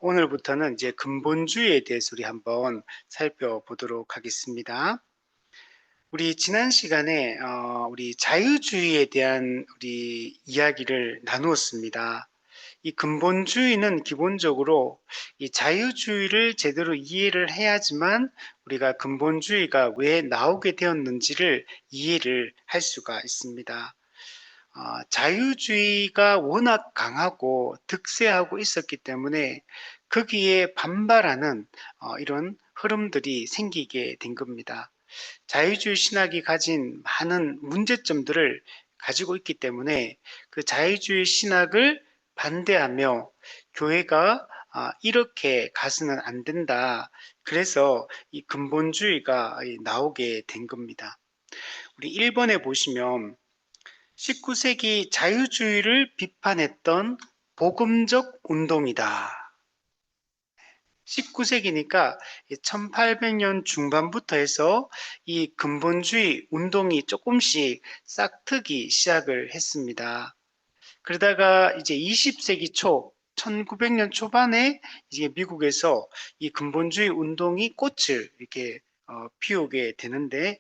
오늘부터는 이제 근본주의에 대해서 우리 한번 살펴보도록 하겠습니다. 우리 지난 시간에 우리 자유주의에 대한 우리 이야기를 나누었습니다. 이 근본주의는 기본적으로 이 자유주의를 제대로 이해를 해야지만 우리가 근본주의가 왜 나오게 되었는지를 이해를 할 수가 있습니다. 자유주의가 워낙 강하고 득세하고 있었기 때문에 거기에 반발하는 이런 흐름들이 생기게 된 겁니다. 자유주의 신학이 가진 많은 문제점들을 가지고 있기 때문에 그 자유주의 신학을 반대하며 교회가 이렇게 가서는 안 된다. 그래서 이 근본주의가 나오게 된 겁니다. 우리 1번에 보시면 19세기 자유주의를 비판했던 복음적 운동이다. 19세기니까 1800년 중반부터 해서 이 근본주의 운동이 조금씩 싹트기 시작을 했습니다. 그러다가 이제 20세기 초 1900년 초반에 이제 미국에서 이 근본주의 운동이 꽃을 이렇게 피우게 되는데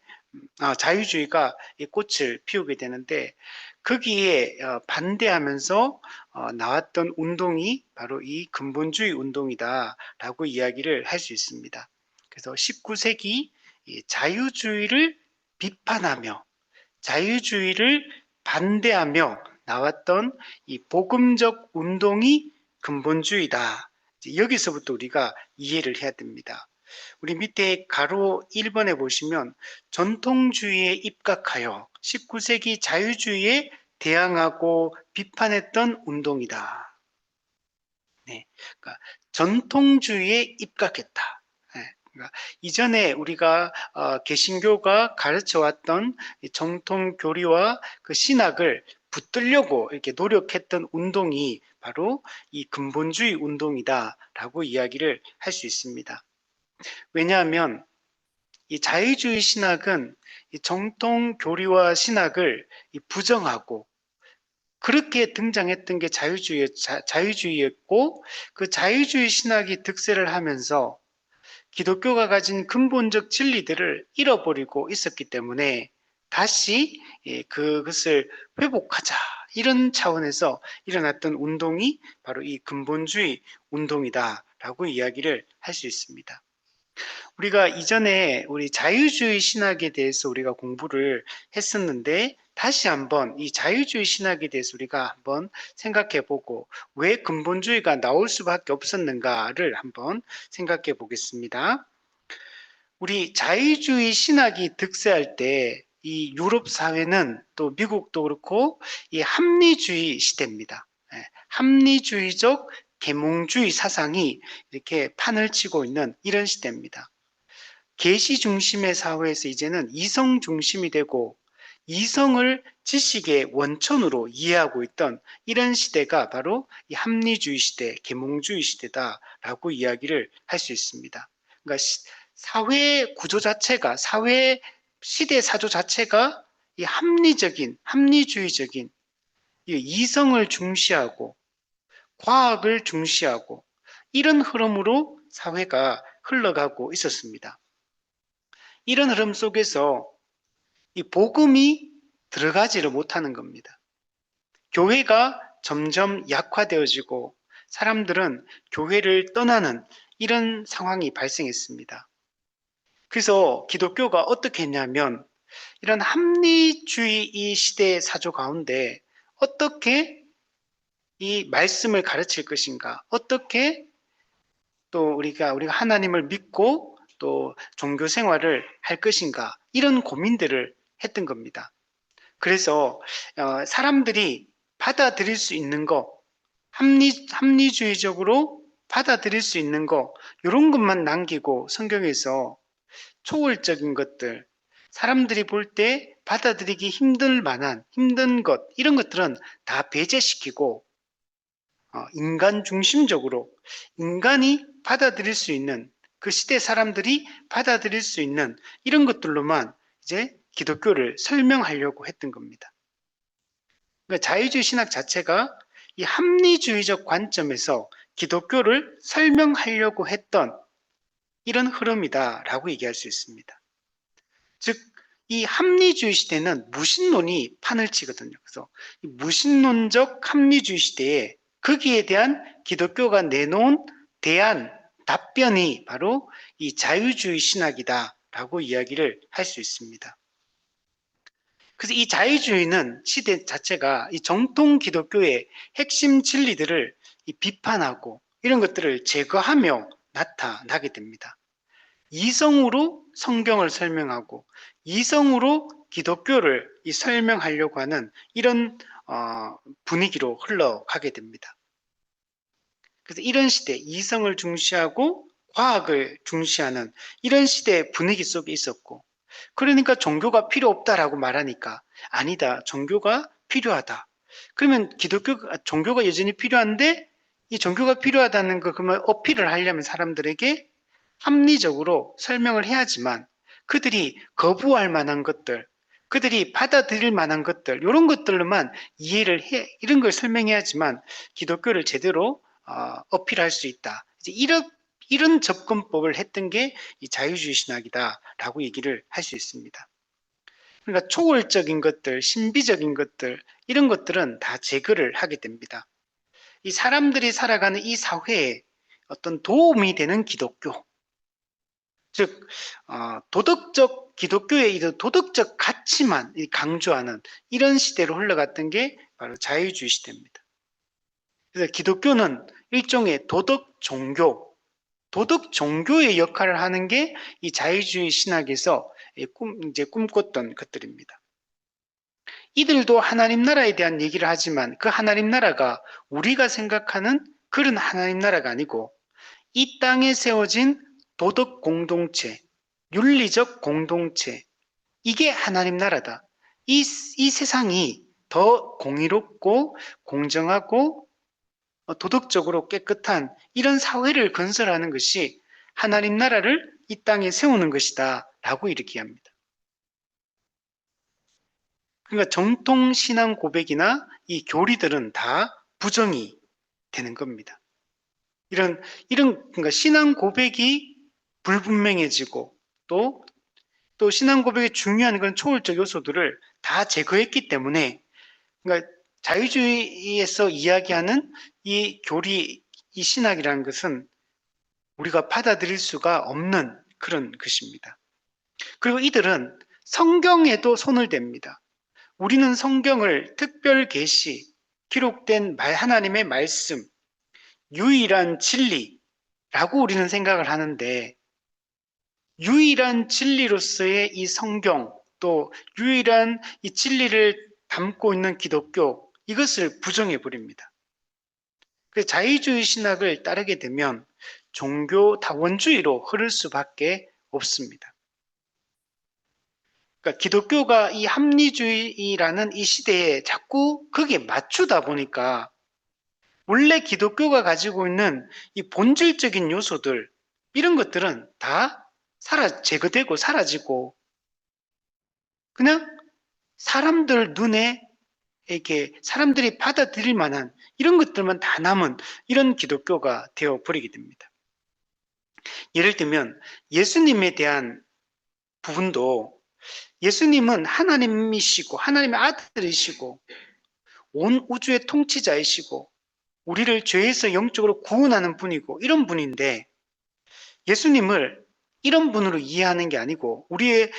자유주의가 이 꽃을 피우게 되는데 거기에 반대하면서 나왔던 운동이 바로 이 근본주의 운동이다라고 이야기를 할 수 있습니다. 그래서 19세기 자유주의를 비판하며 자유주의를 반대하며 나왔던 이 복음적 운동이 근본주의다. 여기서부터 우리가 이해를 해야 됩니다. 우리 밑에 가로 1번에 보시면 전통주의에 입각하여 19세기 자유주의에 대항하고 비판했던 운동이다. 네, 그러니까 전통주의에 입각했다. 네, 그러니까 이전에 우리가 개신교가 가르쳐왔던 정통 교리와 그 신학을 붙들려고 이렇게 노력했던 운동이 바로 이 근본주의 운동이다라고 이야기를 할 수 있습니다. 왜냐하면 이 자유주의 신학은 이 정통 교리와 신학을 부정하고 그렇게 등장했던 게 자유주의였고 그 자유주의 신학이 득세를 하면서 기독교가 가진 근본적 진리들을 잃어버리고 있었기 때문에 다시 그것을 회복하자 이런 차원에서 일어났던 운동이 바로 이 근본주의 운동이다라고 이야기를 할 수 있습니다. 우리가 이전에 우리 자유주의 신학에 대해서 우리가 공부를 했었는데 다시 한번 이 자유주의 신학에 대해서 우리가 한번 생각해 보고 왜 근본주의가 나올 수밖에 없었는가를 한번 생각해 보겠습니다. 우리 자유주의 신학이 득세할 때 이 유럽 사회는 또 미국도 그렇고 이 합리주의 시대입니다. 합리주의적 계몽주의 사상이 이렇게 판을 치고 있는 이런 시대입니다. 계시 중심의 사회에서 이제는 이성 중심이 되고 이성을 지식의 원천으로 이해하고 있던 이런 시대가 바로 이 합리주의 시대, 계몽주의 시대다라고 이야기를 할 수 있습니다. 그러니까 사회 구조 자체가 사회 시대 사조 자체가 이 합리주의적인 이 이성을 중시하고 과학을 중시하고 이런 흐름으로 사회가 흘러가고 있었습니다. 이런 흐름 속에서 이 복음이 들어가지를 못하는 겁니다. 교회가 점점 약화되어지고 사람들은 교회를 떠나는 이런 상황이 발생했습니다. 그래서 기독교가 어떻게 했냐면 이런 합리주의 이 시대의 사조 가운데 어떻게 이 말씀을 가르칠 것인가, 어떻게 또 우리가 하나님을 믿고 또 종교 생활을 할 것인가 이런 고민들을 했던 겁니다. 그래서 사람들이 받아들일 수 있는 거, 합리주의적으로 받아들일 수 있는 거 이런 것만 남기고 성경에서 초월적인 것들, 사람들이 볼 때 받아들이기 힘들 만한 힘든 것 이런 것들은 다 배제시키고 인간 중심적으로 인간이 받아들일 수 있는 그 시대 사람들이 받아들일 수 있는 이런 것들로만 이제 기독교를 설명하려고 했던 겁니다. 그러니까 자유주의 신학 자체가 이 합리주의적 관점에서 기독교를 설명하려고 했던 이런 흐름이다라고 얘기할 수 있습니다. 즉, 이 합리주의 시대는 무신론이 판을 치거든요. 그래서 이 무신론적 합리주의 시대에 거기에 대한 기독교가 내놓은 대안, 답변이 바로 이 자유주의 신학이다라고 이야기를 할 수 있습니다. 그래서 이 자유주의는 시대 자체가 이 정통 기독교의 핵심 진리들을 비판하고 이런 것들을 제거하며 나타나게 됩니다. 이성으로 성경을 설명하고 이성으로 기독교를 설명하려고 하는 이런 분위기로 흘러가게 됩니다. 그래서 이런 시대, 이성을 중시하고 과학을 중시하는 이런 시대의 분위기 속에 있었고, 그러니까 종교가 필요 없다라고 말하니까 아니다, 종교가 필요하다. 그러면 종교가 여전히 필요한데 이 종교가 필요하다는 거 그러면 어필을 하려면 사람들에게 합리적으로 설명을 해야지만 그들이 거부할 만한 것들, 그들이 받아들일 만한 것들, 이런 것들로만 이해를 해, 이런 걸 설명해야지만 기독교를 제대로 어필할 수 있다. 이런 접근법을 했던 게 이 자유주의 신학이다라고 얘기를 할 수 있습니다. 그러니까 초월적인 것들, 신비적인 것들, 이런 것들은 다 제거를 하게 됩니다. 이 사람들이 살아가는 이 사회에 어떤 도움이 되는 기독교, 즉 도덕적 기독교의 이 도덕적 가치만 강조하는 이런 시대로 흘러갔던 게 바로 자유주의 시대입니다. 그래서 기독교는 일종의 도덕 종교의 역할을 하는 게 이 자유주의 신학에서 이제 꿈꿨던 것들입니다. 이들도 하나님 나라에 대한 얘기를 하지만 그 하나님 나라가 우리가 생각하는 그런 하나님 나라가 아니고 이 땅에 세워진 도덕 공동체, 윤리적 공동체, 이게 하나님 나라다. 이 세상이 더 공의롭고 공정하고 도덕적으로 깨끗한 이런 사회를 건설하는 것이 하나님 나라를 이 땅에 세우는 것이다 라고 이렇게 합니다. 그러니까 정통 신앙 고백이나 이 교리들은 다 부정이 되는 겁니다. 그러니까 신앙 고백이 불분명해지고 또 신앙 고백의 중요한 그런 초월적 요소들을 다 제거했기 때문에 그러니까 자유주의에서 이야기하는 이 교리, 이 신학이라는 것은 우리가 받아들일 수가 없는 그런 것입니다. 그리고 이들은 성경에도 손을 댑니다. 우리는 성경을 특별 계시, 기록된 하나님의 말씀, 유일한 진리라고 우리는 생각을 하는데 유일한 진리로서의 이 성경 또 유일한 이 진리를 담고 있는 기독교 이것을 부정해 버립니다. 그 자유주의 신학을 따르게 되면 종교 다원주의로 흐를 수밖에 없습니다. 그러니까 기독교가 이 합리주의라는 이 시대에 자꾸 거기에 맞추다 보니까 원래 기독교가 가지고 있는 이 본질적인 요소들 이런 것들은 다 제거되고 사라지고 그냥 사람들 눈에 이렇게 사람들이 받아들일 만한 이런 것들만 다 남은 이런 기독교가 되어 버리게 됩니다. 예를 들면 예수님에 대한 부분도 예수님은 하나님이시고 하나님의 아들이시고 온 우주의 통치자이시고 우리를 죄에서 영적으로 구원하는 분이고 이런 분인데 예수님을 이런 분으로 이해하는 게 아니고 우리의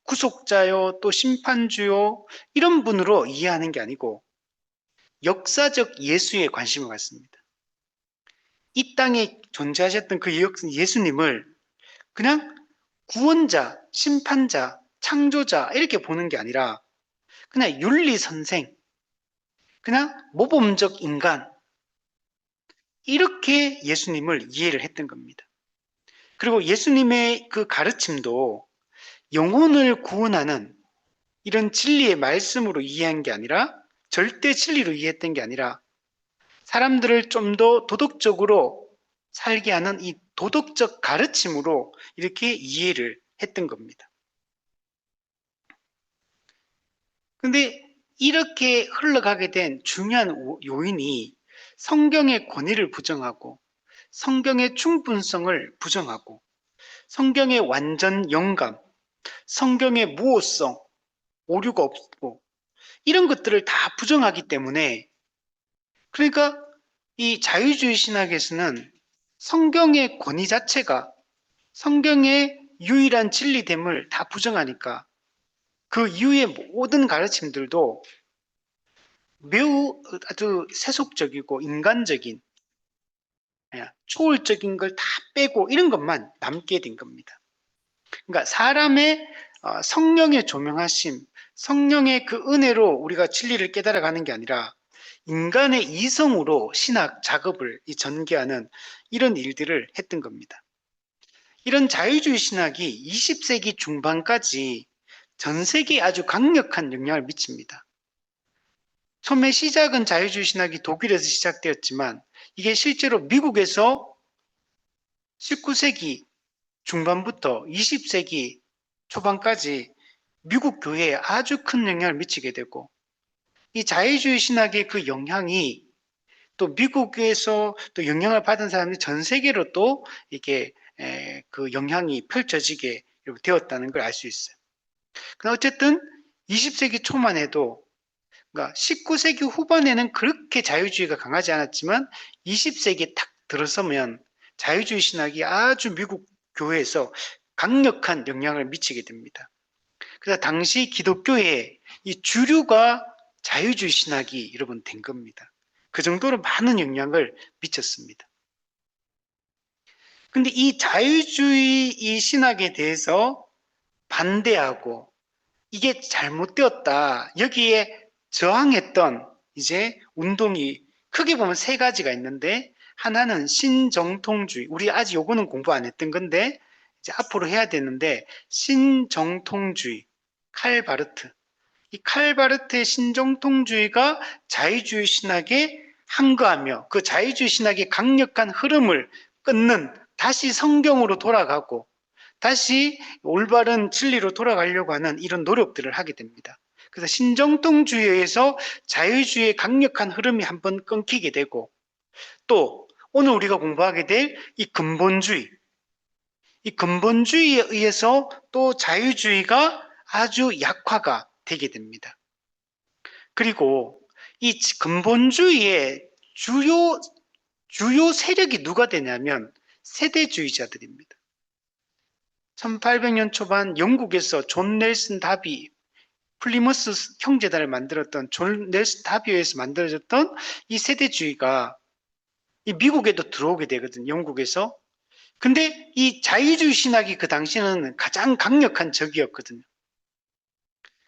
구속자요 또 심판주요 이런 분으로 이해하는 게 아니고 역사적 예수에 관심을 갖습니다. 이 땅에 존재하셨던 그 예수님을 그냥 구원자, 심판자, 창조자 이렇게 보는 게 아니라 그냥 윤리 선생, 그냥 모범적 인간 이렇게 예수님을 이해를 했던 겁니다. 그리고 예수님의 그 가르침도 영혼을 구원하는 이런 진리의 말씀으로 이해한 게 아니라 절대 진리로 이해했던 게 아니라 사람들을 좀 더 도덕적으로 살게 하는 이 도덕적 가르침으로 이렇게 이해를 했던 겁니다. 근데 이렇게 흘러가게 된 중요한 요인이 성경의 권위를 부정하고 성경의 충분성을 부정하고 성경의 완전 영감, 성경의 무오성, 오류가 없고 이런 것들을 다 부정하기 때문에 그러니까 이 자유주의 신학에서는 성경의 권위 자체가 성경의 유일한 진리됨을 다 부정하니까 그 이후의 모든 가르침들도 매우 아주 세속적이고 인간적인 초월적인 걸 다 빼고 이런 것만 남게 된 겁니다. 그러니까 사람의 성령의 조명하심, 성령의 그 은혜로 우리가 진리를 깨달아가는 게 아니라 인간의 이성으로 신학 작업을 전개하는 이런 일들을 했던 겁니다. 이런 자유주의 신학이 20세기 중반까지 전 세계에 아주 강력한 영향을 미칩니다. 처음에 시작은 자유주의 신학이 독일에서 시작되었지만 이게 실제로 미국에서 19세기 중반부터 20세기 초반까지 미국 교회에 아주 큰 영향을 미치게 되고 이 자유주의 신학의 그 영향이 또 미국에서 또 영향을 받은 사람이 전 세계로 또 이게 그 영향이 펼쳐지게 되었다는 걸 알 수 있어요. 그러나 어쨌든 20세기 초만 해도 그러니까 19세기 후반에는 그렇게 자유주의가 강하지 않았지만 20세기에 딱 들어서면 자유주의 신학이 아주 미국 교회에서 강력한 영향을 미치게 됩니다. 그래서 당시 기독교의 이 주류가 자유주의 신학이 여러분 된 겁니다. 그 정도로 많은 영향을 미쳤습니다. 근데 이 자유주의 이 신학에 대해서 반대하고 이게 잘못되었다. 여기에 저항했던 이제 운동이 크게 보면 세 가지가 있는데 하나는 신정통주의. 우리 아직 요거는 공부 안 했던 건데 이제 앞으로 해야 되는데 신정통주의, 칼바르트. 이 칼바르트의 신정통주의가 자유주의 신학에 항거하며 그 자유주의 신학의 강력한 흐름을 끊는 다시 성경으로 돌아가고 다시 올바른 진리로 돌아가려고 하는 이런 노력들을 하게 됩니다. 그래서 신정통주의에서 자유주의의 강력한 흐름이 한번 끊기게 되고 또 오늘 우리가 공부하게 될 이 근본주의, 이 근본주의에 의해서 또 자유주의가 아주 약화가 되게 됩니다. 그리고 이 근본주의의 주요 세력이 누가 되냐면 세대주의자들입니다. 1800년 초반 영국에서 존 넬슨 다비, 플리머스 형제단을 만들었던 존 넬슨 다비에서 만들어졌던 이 세대주의가 이 미국에도 들어오게 되거든요. 영국에서. 근데 이 자유주의 신학이 그 당시에는 가장 강력한 적이었거든요.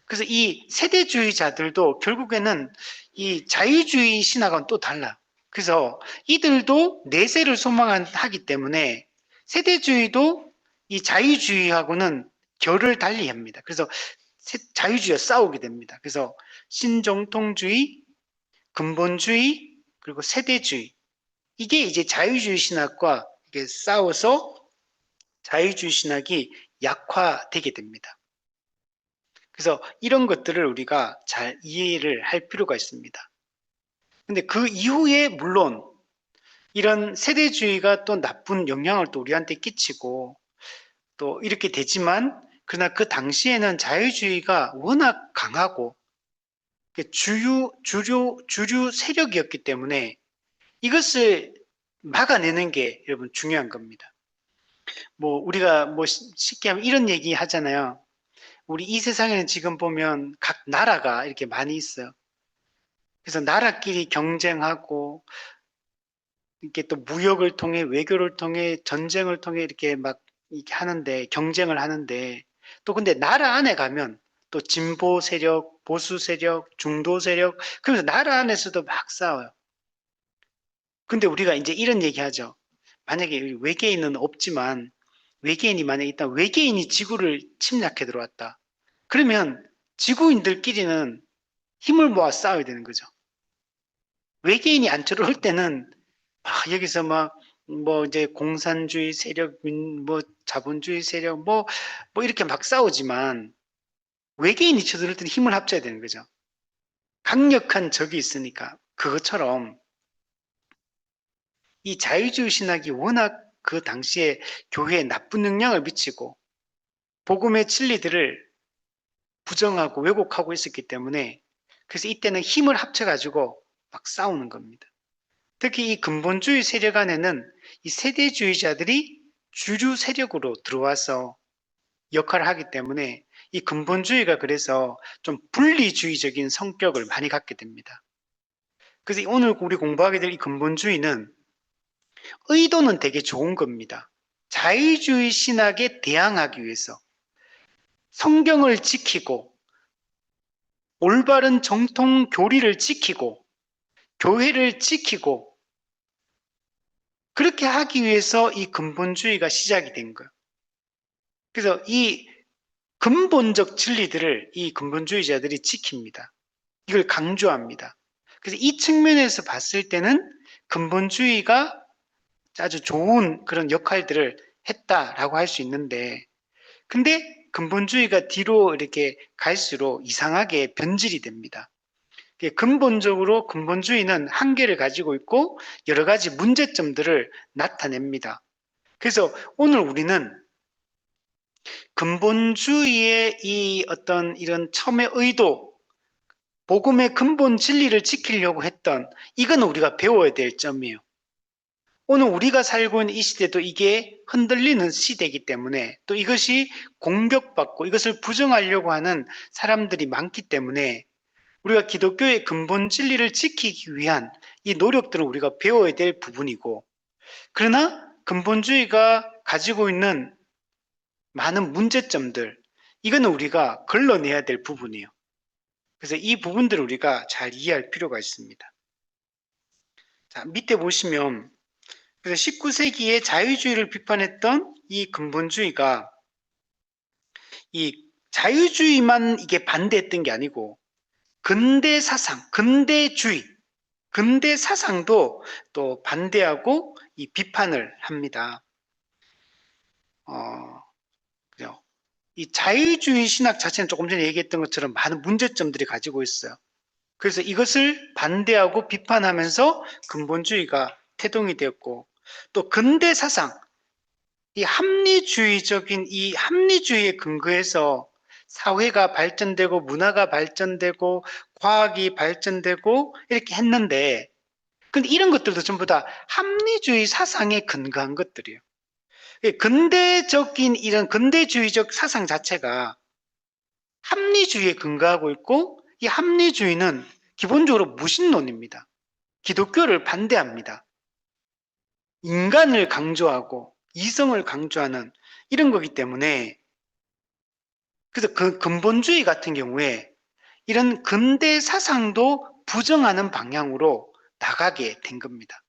그래서 이 세대주의자들도 결국에는 이 자유주의 신학은 또 달라. 그래서 이들도 내세를 소망하기 때문에 세대주의도 이 자유주의하고는 결을 달리합니다. 그래서 자유주의와 싸우게 됩니다. 그래서 신정통주의, 근본주의, 그리고 세대주의. 이게 이제 자유주의 신학과 이게 싸워서 자유주의 신학이 약화되게 됩니다. 그래서 이런 것들을 우리가 잘 이해를 할 필요가 있습니다. 근데 그 이후에 물론 이런 세대주의가 또 나쁜 영향을 또 우리한테 끼치고 또 이렇게 되지만 그러나 그 당시에는 자유주의가 워낙 강하고 주류 세력이었기 때문에 이것을 막아내는 게 여러분 중요한 겁니다. 뭐 우리가 뭐 쉽게 하면 이런 얘기 하잖아요. 우리 이 세상에는 지금 보면 각 나라가 이렇게 많이 있어요. 그래서 나라끼리 경쟁하고 이렇게 또 무역을 통해 외교를 통해 전쟁을 통해 이렇게 막 이렇게 하는데 경쟁을 하는데 또 근데 나라 안에 가면 또 진보 세력, 보수 세력, 중도 세력 그러면서 나라 안에서도 막 싸워요. 근데 우리가 이제 이런 얘기 하죠. 만약에 외계인은 없지만 외계인이 만약에 있다 외계인이 지구를 침략해 들어왔다. 그러면 지구인들끼리는 힘을 모아 싸워야 되는 거죠. 외계인이 안 들어올 때는 여기서 막 뭐 이제 공산주의 세력, 뭐 자본주의 세력, 뭐 이렇게 막 싸우지만 외계인이 쳐들어올 때는 힘을 합쳐야 되는 거죠. 강력한 적이 있으니까 그것처럼 이 자유주의 신학이 워낙 그 당시에 교회에 나쁜 영향을 미치고 복음의 진리들을 부정하고 왜곡하고 있었기 때문에 그래서 이때는 힘을 합쳐가지고 막 싸우는 겁니다. 특히 이 근본주의 세력 안에는 이 세대주의자들이 주류 세력으로 들어와서 역할을 하기 때문에 이 근본주의가 그래서 좀 분리주의적인 성격을 많이 갖게 됩니다. 그래서 오늘 우리 공부하게 될 이 근본주의는 의도는 되게 좋은 겁니다. 자유주의 신학에 대항하기 위해서 성경을 지키고 올바른 정통 교리를 지키고 교회를 지키고 그렇게 하기 위해서 이 근본주의가 시작이 된 거예요. 그래서 이 근본적 진리들을 이 근본주의자들이 지킵니다. 이걸 강조합니다. 그래서 이 측면에서 봤을 때는 근본주의가 아주 좋은 그런 역할들을 했다라고 할 수 있는데, 근데 근본주의가 뒤로 이렇게 갈수록 이상하게 변질이 됩니다. 근본적으로 근본주의는 한계를 가지고 있고 여러 가지 문제점들을 나타냅니다. 그래서 오늘 우리는 근본주의의 이 어떤 이런 처음의 의도, 복음의 근본 진리를 지키려고 했던 이건 우리가 배워야 될 점이에요. 오늘 우리가 살고 있는 이 시대도 이게 흔들리는 시대이기 때문에 또 이것이 공격받고 이것을 부정하려고 하는 사람들이 많기 때문에 우리가 기독교의 근본 진리를 지키기 위한 이 노력들은 우리가 배워야 될 부분이고, 그러나 근본주의가 가지고 있는 많은 문제점들, 이거는 우리가 걸러내야 될 부분이에요. 그래서 이 부분들을 우리가 잘 이해할 필요가 있습니다. 자, 밑에 보시면 그래서 19세기에 자유주의를 비판했던 이 근본주의가 이 자유주의만 이게 반대했던 게 아니고 근대 사상, 근대주의, 근대 사상도 또 반대하고 이 비판을 합니다. 그죠? 이 자유주의 신학 자체는 조금 전에 얘기했던 것처럼 많은 문제점들이 가지고 있어요. 그래서 이것을 반대하고 비판하면서 근본주의가 태동이 되었고, 또 근대 사상, 이 합리주의적인 이 합리주의에 근거해서 사회가 발전되고 문화가 발전되고 과학이 발전되고 이렇게 했는데, 근데 이런 것들도 전부 다 합리주의 사상에 근거한 것들이에요. 근대적인 이런 근대주의적 사상 자체가 합리주의에 근거하고 있고, 이 합리주의는 기본적으로 무신론입니다. 기독교를 반대합니다. 인간을 강조하고 이성을 강조하는 이런 거기 때문에, 그래서 그 근본주의 같은 경우에 이런 근대 사상도 부정하는 방향으로 나가게 된 겁니다.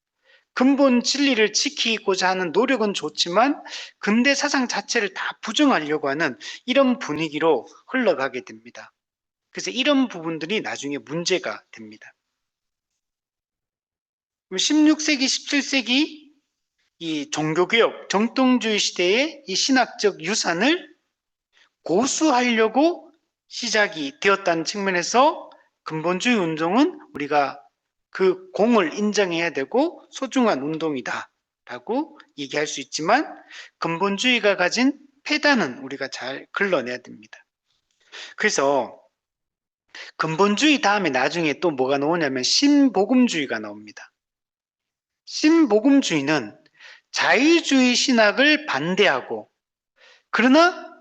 근본 진리를 지키고자 하는 노력은 좋지만 근대 사상 자체를 다 부정하려고 하는 이런 분위기로 흘러가게 됩니다. 그래서 이런 부분들이 나중에 문제가 됩니다. 16세기, 17세기 이 종교개혁, 정통주의 시대의 이 신학적 유산을 고수하려고 시작이 되었다는 측면에서 근본주의 운동은 우리가 그 공을 인정해야 되고 소중한 운동이다 라고 얘기할 수 있지만, 근본주의가 가진 폐단은 우리가 잘 걸러내야 됩니다. 그래서 근본주의 다음에 나중에 또 뭐가 나오냐면 신복음주의가 나옵니다. 신복음주의는 자유주의 신학을 반대하고, 그러나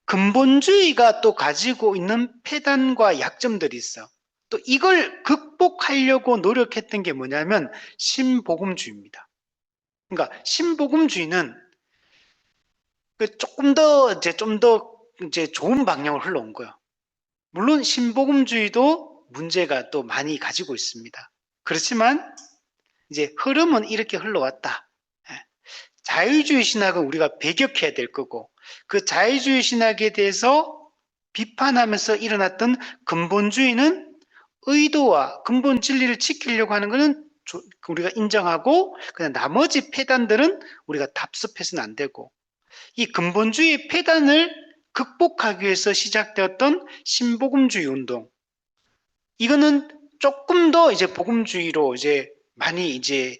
근본주의가 또 가지고 있는 폐단과 약점들이 있어. 또 이걸 극복하려고 노력했던 게 뭐냐면 신복음주의입니다. 그러니까 신복음주의는 조금 더 좀 더 좋은 방향으로 흘러온 거예요. 물론 신복음주의도 문제가 또 많이 가지고 있습니다. 그렇지만 이제 흐름은 이렇게 흘러왔다. 자유주의 신학은 우리가 배격해야 될 거고, 그 자유주의 신학에 대해서 비판하면서 일어났던 근본주의는 의도와 근본 진리를 지키려고 하는 것은 우리가 인정하고, 그냥 나머지 폐단들은 우리가 답습해서는 안 되고, 이 근본주의 폐단을 극복하기 위해서 시작되었던 신복음주의 운동, 이거는 조금 더 이제 복음주의로 이제 많이 이제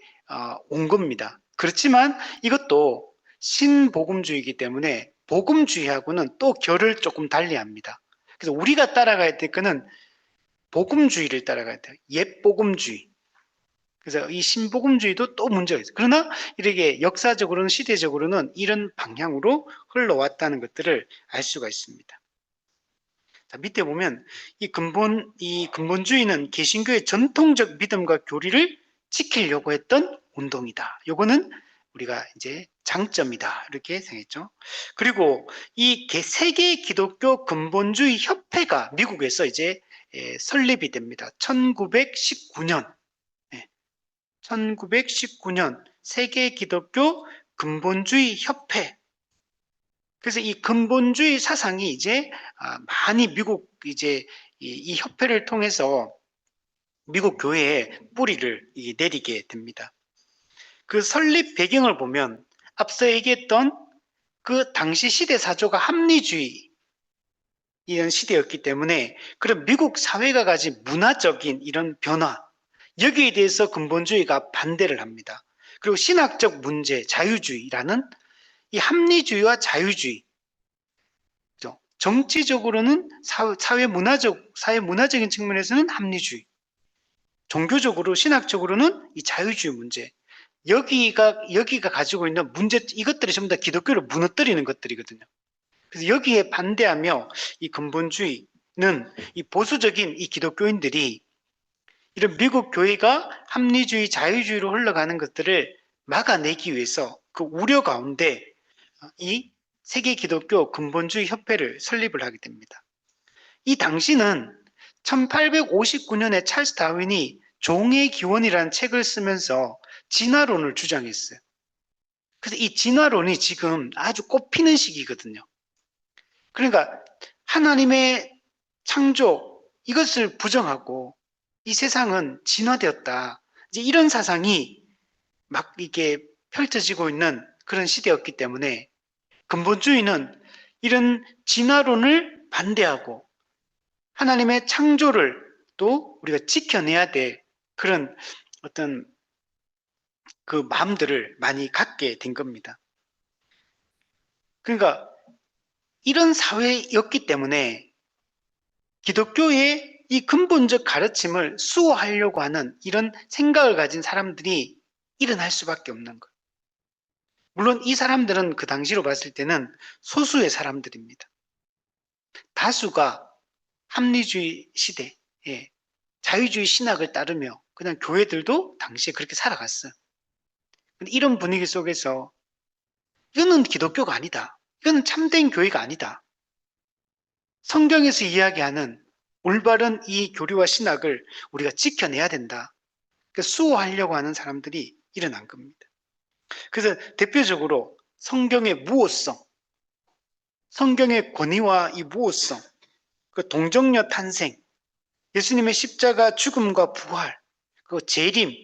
온 겁니다. 그렇지만 이것도 신복음주의이기 때문에 복음주의하고는 또 결을 조금 달리합니다. 그래서 우리가 따라가야 될 거는 복음주의를 따라가야 돼요. 옛복음주의. 그래서 이 신복음주의도 또 문제가 있어요. 그러나 이렇게 역사적으로는 시대적으로는 이런 방향으로 흘러왔다는 것들을 알 수가 있습니다. 자, 밑에 보면 이 근본주의는 개신교의 전통적 믿음과 교리를 지키려고 했던 운동이다. 요거는 우리가 이제 장점이다. 이렇게 생각했죠. 그리고 이 세계 기독교 근본주의 협회가 미국에서 이제 설립이 됩니다. 1919년. 1919년 세계 기독교 근본주의 협회. 그래서 이 근본주의 사상이 이제 많이 미국 이제 이 협회를 통해서 미국 교회에 뿌리를 내리게 됩니다. 그 설립 배경을 보면 앞서 얘기했던 그 당시 시대 사조가 합리주의 이런 시대였기 때문에 그런 미국 사회가 가진 문화적인 이런 변화 여기에 대해서 근본주의가 반대를 합니다. 그리고 신학적 문제, 자유주의라는 이 합리주의와 자유주의 정치적으로는 사회 문화적인 측면에서는 합리주의, 종교적으로 신학적으로는 이 자유주의 문제. 여기가 가지고 있는 문제 이것들이 전부 다 기독교를 무너뜨리는 것들이거든요. 그래서 여기에 반대하며 이 근본주의는 이 보수적인 이 기독교인들이 이런 미국 교회가 합리주의, 자유주의로 흘러가는 것들을 막아내기 위해서 그 우려 가운데 이 세계 기독교 근본주의 협회를 설립을 하게 됩니다. 이 당시는 1859년에 찰스 다윈이 종의 기원이라는 책을 쓰면서 진화론을 주장했어요. 그래서 이 진화론이 지금 아주 꽃피는 시기거든요. 그러니까 하나님의 창조 이것을 부정하고 이 세상은 진화되었다. 이제 이런 사상이 막 이게 펼쳐지고 있는 그런 시대였기 때문에 근본주의는 이런 진화론을 반대하고 하나님의 창조를 또 우리가 지켜내야 될 그런 어떤 그 마음들을 많이 갖게 된 겁니다. 그러니까 이런 사회였기 때문에 기독교의 이 근본적 가르침을 수호하려고 하는 이런 생각을 가진 사람들이 일어날 수밖에 없는 거예요. 물론 이 사람들은 그 당시로 봤을 때는 소수의 사람들입니다. 다수가 합리주의 시대에 자유주의 신학을 따르며 그냥 교회들도 당시에 그렇게 살아갔어요. 근데 이런 분위기 속에서 이거는 기독교가 아니다. 이거는 참된 교회가 아니다. 성경에서 이야기하는 올바른 이 교리와 신학을 우리가 지켜내야 된다. 수호하려고 하는 사람들이 일어난 겁니다. 그래서 대표적으로 성경의 무오성, 성경의 권위와 이 무오성, 그 동정녀 탄생, 예수님의 십자가 죽음과 부활, 그 재림,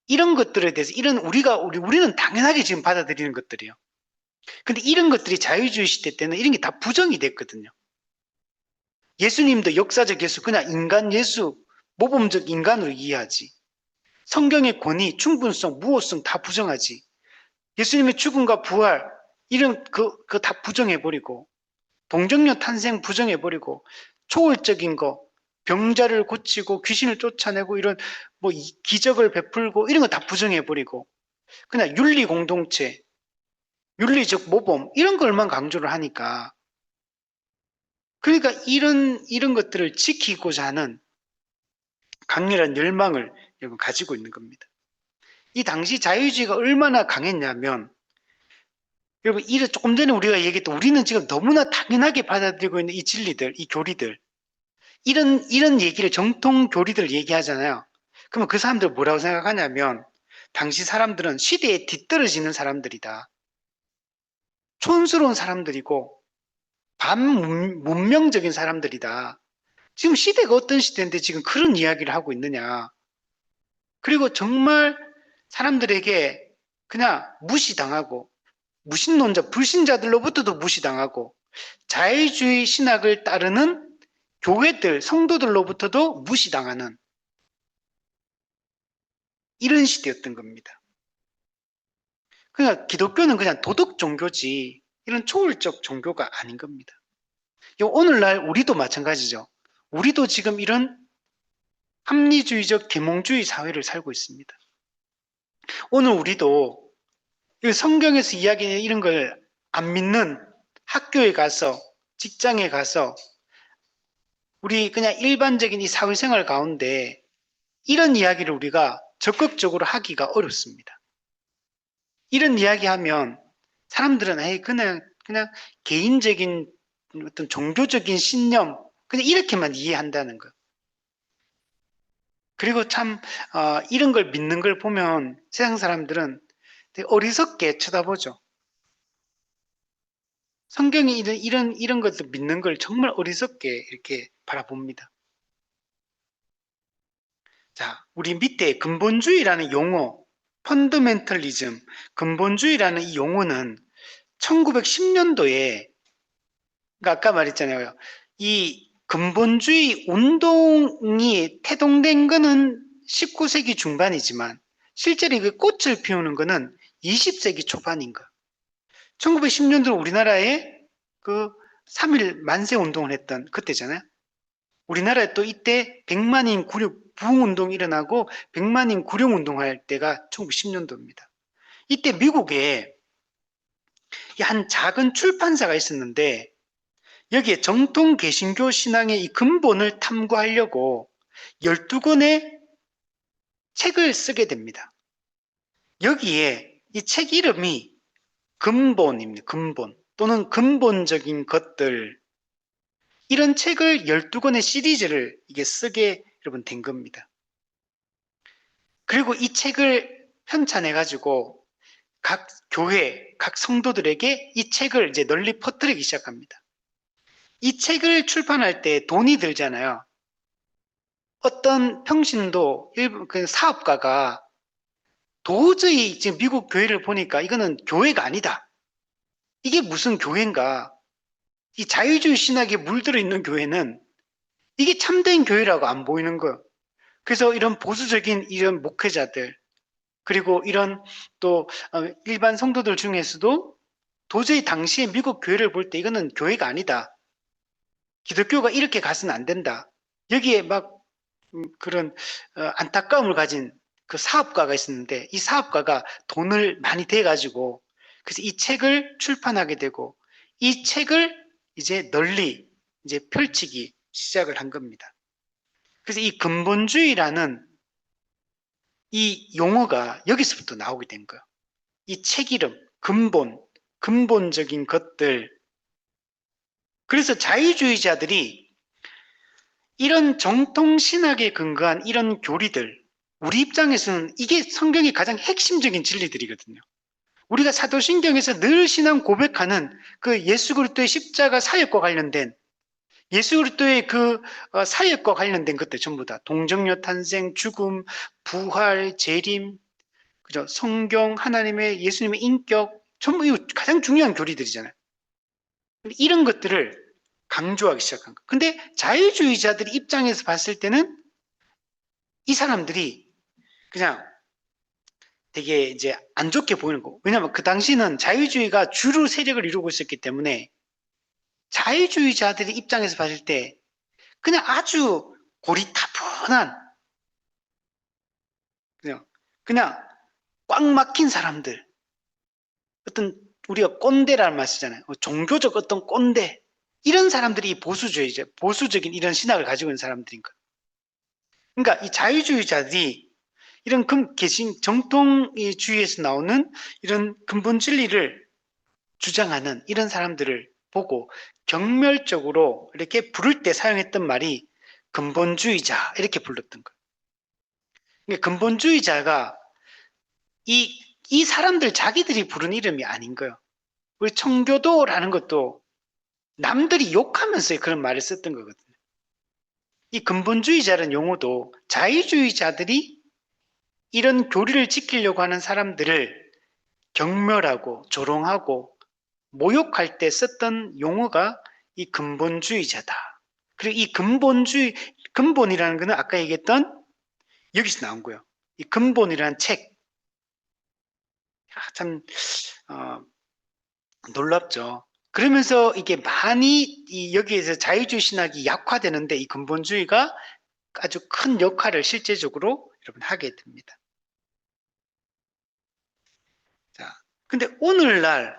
이런 것들에 대해서 우리는 당연하게 지금 받아들이는 것들이에요. 근데 이런 것들이 자유주의 시대 때는 이런 게 다 부정이 됐거든요. 예수님도 역사적 예수, 그냥 인간 예수, 모범적 인간으로 이해하지. 성경의 권위, 충분성, 무호성 다 부정하지. 예수님의 죽음과 부활, 이런 그거 다 부정해버리고, 동정녀 탄생 부정해버리고, 초월적인 거, 병자를 고치고 귀신을 쫓아내고 이런 뭐 기적을 베풀고 이런 거 다 부정해버리고, 그냥 윤리 공동체, 윤리적 모범 이런 걸만 강조를 하니까, 그러니까 이런 것들을 지키고자 하는 강렬한 열망을 여러분 가지고 있는 겁니다. 이 당시 자유주의가 얼마나 강했냐면, 여러분 조금 전에 우리가 얘기했던 우리는 지금 너무나 당연하게 받아들이고 있는 이 진리들, 이 교리들, 이런 얘기를 정통 교리들 얘기하잖아요. 그러면 그 사람들 뭐라고 생각하냐면 당시 사람들은 시대에 뒤떨어지는 사람들이다. 촌스러운 사람들이고 반문명적인 사람들이다. 지금 시대가 어떤 시대인데 지금 그런 이야기를 하고 있느냐. 그리고 정말 사람들에게 그냥 무시당하고 무신론자, 불신자들로부터도 무시당하고 자유주의 신학을 따르는 교회들, 성도들로부터도 무시당하는 이런 시대였던 겁니다. 그러니까 기독교는 그냥 도덕 종교지 이런 초월적 종교가 아닌 겁니다. 오늘날 우리도 마찬가지죠. 우리도 지금 이런 합리주의적 계몽주의 사회를 살고 있습니다. 오늘 우리도 성경에서 이야기하는 이런 걸 안 믿는 학교에 가서 직장에 가서 우리 그냥 일반적인 이 사회생활 가운데 이런 이야기를 우리가 적극적으로 하기가 어렵습니다. 이런 이야기하면 사람들은 그냥 개인적인 어떤 종교적인 신념 그냥 이렇게만 이해한다는 거. 그리고 참 이런 걸 믿는 걸 보면 세상 사람들은 되게 어리석게 쳐다보죠. 성경이 이런 것들 믿는 걸 정말 어리석게 이렇게 바라봅니다. 자, 우리 밑에 근본주의라는 용어, 펀더멘털리즘, 근본주의라는 이 용어는 1910년도에, 그러니까 아까 말했잖아요. 이 근본주의 운동이 태동된 거는 19세기 중반이지만 실제로 그 꽃을 피우는 거는 20세기 초반인 거. 1910년도 우리나라에 그 3.1 만세 운동을 했던 그때잖아요. 우리나라에 또 이때 100만인 부흥운동이 일어나고 100만인 구룡운동할 때가 1910년도입니다. 이때 미국에 한 작은 출판사가 있었는데 여기에 정통 개신교 신앙의 이 근본을 탐구하려고 12권의 책을 쓰게 됩니다. 여기에 이 책 이름이 근본입니다. 근본 또는 근본적인 것들, 이런 책을 12권의 시리즈를 이게 쓰게 여러분 된 겁니다. 그리고 이 책을 편찬해 가지고 각 교회, 각 성도들에게 이 책을 이제 널리 퍼뜨리기 시작합니다. 이 책을 출판할 때 돈이 들잖아요. 어떤 평신도 그 사업가가 도저히 지금 미국 교회를 보니까 이거는 교회가 아니다. 이게 무슨 교회인가? 이 자유주의 신학에 물들어 있는 교회는 이게 참된 교회라고 안 보이는 거예요. 그래서 이런 보수적인 이런 목회자들, 그리고 이런 또 일반 성도들 중에서도 도저히 당시에 미국 교회를 볼 때 이거는 교회가 아니다. 기독교가 이렇게 가서는 안 된다. 여기에 막 그런 안타까움을 가진 그 사업가가 있었는데 이 사업가가 돈을 많이 대가지고 그래서 이 책을 출판하게 되고 이 책을 이제 널리 이제 펼치기 시작을 한 겁니다. 그래서 이 근본주의라는 이 용어가 여기서부터 나오게 된 거예요. 이 책 이름, 근본적인 것들. 그래서 자유주의자들이 이런 정통신학에 근거한 이런 교리들, 우리 입장에서는 이게 성경의 가장 핵심적인 진리들이거든요. 우리가 사도신경에서 늘 신앙 고백하는 그 예수 그리스도의 십자가 사역과 관련된 예수 그리스도의 그 사역과 관련된 것들 전부 다 동정녀 탄생, 죽음, 부활, 재림, 그죠? 성경, 하나님의 예수님의 인격 전부 이거 가장 중요한 교리들이잖아요. 이런 것들을 강조하기 시작한 거. 근데 자유주의자들 입장에서 봤을 때는 이 사람들이 그냥 되게 이제 안 좋게 보이는 거. 왜냐하면 그 당시는 자유주의가 주류 세력을 이루고 있었기 때문에 자유주의자들의 입장에서 봤을 때 그냥 아주 고리타분한 그냥 꽉 막힌 사람들, 어떤 우리가 꼰대라는 말 쓰잖아요. 종교적 어떤 꼰대, 이런 사람들이 보수주의자, 보수적인 이런 신학을 가지고 있는 사람들인 거예요. 그러니까 이 자유주의자들이 이런 개신 정통주의에서 나오는 이런 근본 진리를 주장하는 이런 사람들을 보고 경멸적으로 이렇게 부를 때 사용했던 말이 근본주의자 이렇게 불렀던 거예요. 그러니까 근본주의자가 이 사람들 자기들이 부른 이름이 아닌 거예요. 우리 청교도라는 것도 남들이 욕하면서 그런 말을 썼던 거거든요. 이 근본주의자라는 용어도 자유주의자들이 이런 교리를 지키려고 하는 사람들을 경멸하고 조롱하고 모욕할 때 썼던 용어가 이 근본주의자다. 그리고 이 근본이라는 것은 아까 얘기했던 여기서 나온 거예요. 이 근본이라는 책, 참 놀랍죠. 그러면서 이게 많이 여기에서 자유주의 신학이 약화되는데 이 근본주의가 아주 큰 역할을 실제적으로 여러분 하게 됩니다. 자, 근데 오늘날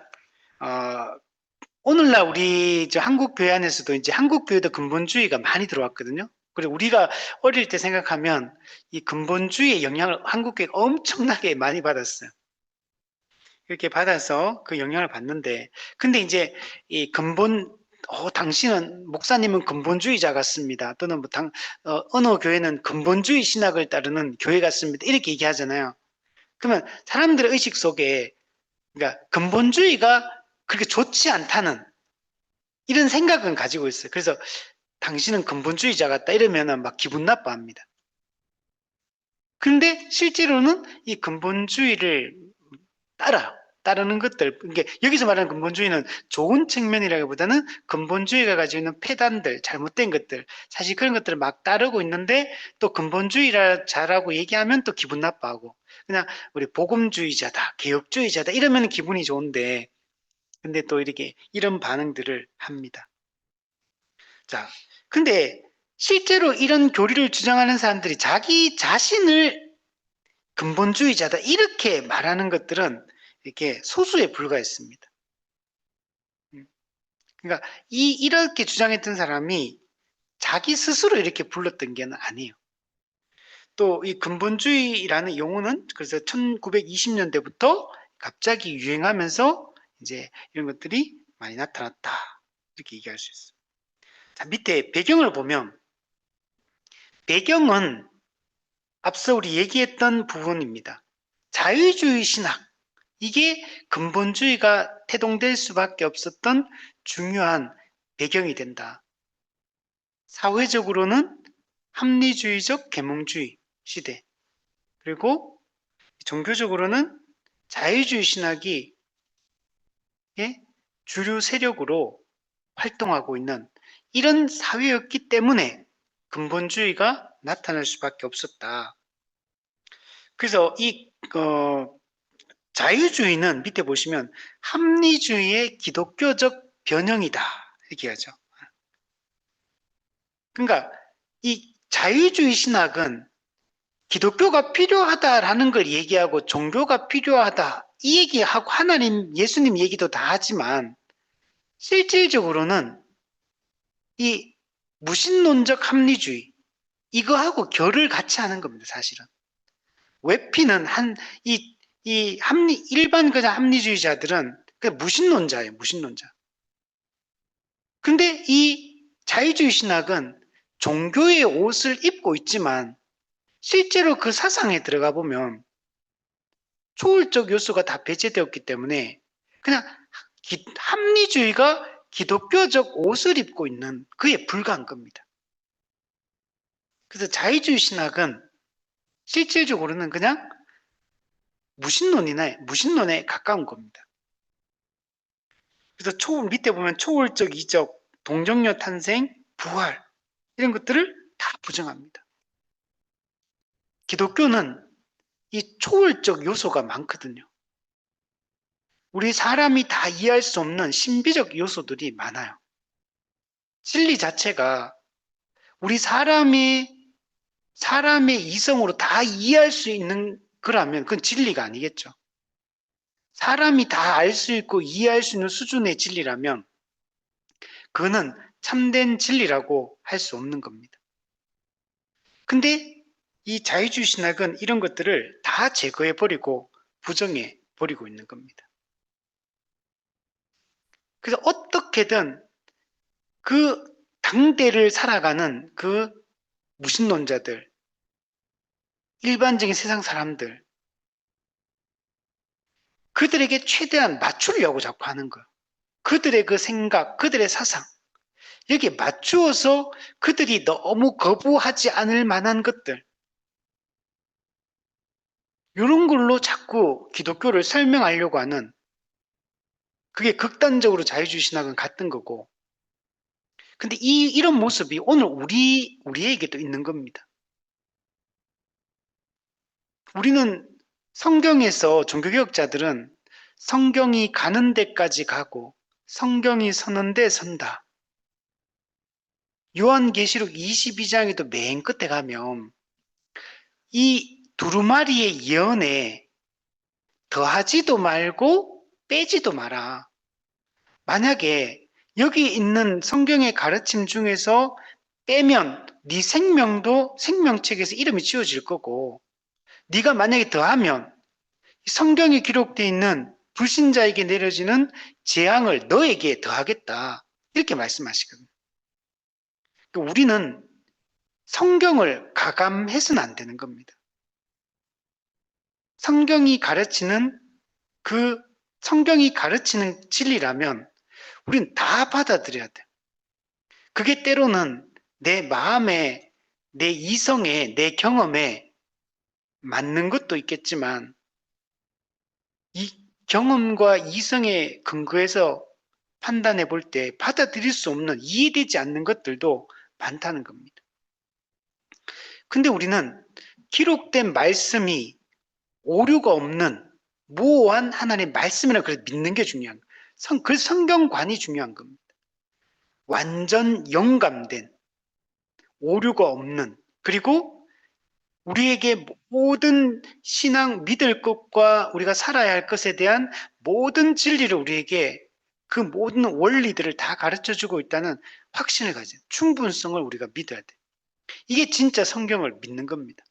우리 한국 교회 안에서도 이제 한국 교회도 근본주의가 많이 들어왔거든요. 그리고 우리가 어릴 때 생각하면 이 근본주의의 영향을 한국 교회가 엄청나게 많이 받았어요. 이렇게 받아서 그 영향을 받는데, 근데 이제 이 당신은, 목사님은 근본주의자 같습니다. 또는 어느 교회는 근본주의 신학을 따르는 교회 같습니다. 이렇게 얘기하잖아요. 그러면 사람들의 의식 속에, 그러니까 근본주의가 그렇게 좋지 않다는 이런 생각은 가지고 있어요. 그래서 당신은 근본주의자 같다 이러면은 막 기분 나빠합니다. 근데 실제로는 이 근본주의를 따르는 것들, 이게 여기서 말하는 근본주의는 좋은 측면이라기보다는 근본주의가 가지고 있는 폐단들, 잘못된 것들, 사실 그런 것들을 막 따르고 있는데 또 근본주의자라고 얘기하면 또 기분 나빠하고 그냥 우리 복음주의자다, 개혁주의자다 이러면 기분이 좋은데 근데 또 이렇게 이런 반응들을 합니다. 자, 근데 실제로 이런 교리를 주장하는 사람들이 자기 자신을 근본주의자다 이렇게 말하는 것들은 이렇게 소수에 불과했습니다. 그러니까 이렇게 주장했던 사람이 자기 스스로 이렇게 불렀던 게 아니에요. 또 이 근본주의라는 용어는 그래서 1920년대부터 갑자기 유행하면서 이제 이런 것들이 많이 나타났다 이렇게 얘기할 수 있어요. 자, 밑에 배경을 보면 배경은 앞서 우리 얘기했던 부분입니다. 자유주의 신학, 이게 근본주의가 태동될 수밖에 없었던 중요한 배경이 된다. 사회적으로는 합리주의적 계몽주의 시대, 그리고 종교적으로는 자유주의 신학이 주류 세력으로 활동하고 있는 이런 사회였기 때문에 근본주의가 나타날 수밖에 없었다. 그래서 자유주의는 밑에 보시면 합리주의의 기독교적 변형이다 이렇게 하죠. 그러니까 이 자유주의 신학은 기독교가 필요하다라는 걸 얘기하고 종교가 필요하다 이 얘기하고 하나님 예수님 얘기도 다 하지만 실질적으로는 이 무신론적 합리주의 이거하고 결을 같이 하는 겁니다. 사실은 외피는 일반 그냥 합리주의자들은 그냥 무신론자예요. 무신론자. 근데 이 자유주의 신학은 종교의 옷을 입고 있지만 실제로 그 사상에 들어가 보면 초월적 요소가 다 배제되었기 때문에 그냥 합리주의가 기독교적 옷을 입고 있는 그에 불과한 겁니다. 그래서 자유주의 신학은 실질적으로는 그냥 무신론에 가까운 겁니다. 그래서 밑에 보면 초월적 이적, 동정녀 탄생, 부활 이런 것들을 다 부정합니다. 기독교는 이 초월적 요소가 많거든요. 우리 사람이 다 이해할 수 없는 신비적 요소들이 많아요. 진리 자체가 우리 사람의 이성으로 다 이해할 수 있는 거라면 그건 진리가 아니겠죠. 사람이 다 알 수 있고 이해할 수 있는 수준의 진리라면 그거는 참된 진리라고 할 수 없는 겁니다. 근데 이 자유주의 신학은 이런 것들을 다 제거해버리고 부정해 버리고 있는 겁니다. 그래서 어떻게든 그 당대를 살아가는 그 무신론자들, 일반적인 세상 사람들, 그들에게 최대한 맞추려고 자꾸 하는 거예요. 그들의 그 생각, 그들의 사상, 여기에 맞추어서 그들이 너무 거부하지 않을 만한 것들, 이런 걸로 자꾸 기독교를 설명하려고 하는 그게 극단적으로 자유주의 신학은 같은 거고 근데 이런 모습이 오늘 우리에게도 있는 겁니다. 우리는 성경에서 종교개혁자들은 성경이 가는 데까지 가고 성경이 서는 데 선다. 요한계시록 22장에도 맨 끝에 가면 이 두루마리의 예언에 더하지도 말고 빼지도 마라. 만약에 여기 있는 성경의 가르침 중에서 빼면 네 생명도 생명책에서 이름이 지워질 거고, 네가 만약에 더하면 성경에 기록되어 있는 불신자에게 내려지는 재앙을 너에게 더하겠다. 이렇게 말씀하시거든요. 그러니까 우리는 성경을 가감해서는 안 되는 겁니다. 성경이 가르치는 그 성경이 가르치는 진리라면 우리는 다 받아들여야 돼. 그게 때로는 내 마음에, 내 이성에, 내 경험에 맞는 것도 있겠지만 이 경험과 이성에 근거해서 판단해 볼 때 받아들일 수 없는, 이해되지 않는 것들도 많다는 겁니다. 근데 우리는 기록된 말씀이 오류가 없는 무오한 하나님의 말씀이라 그래서 믿는 게 중요한 거예요. 그 성경관이 중요한 겁니다. 완전 영감된, 오류가 없는, 그리고 우리에게 모든 신앙 믿을 것과 우리가 살아야 할 것에 대한 모든 진리를 우리에게 그 모든 원리들을 다 가르쳐 주고 있다는 확신을 가진 충분성을 우리가 믿어야 돼. 이게 진짜 성경을 믿는 겁니다.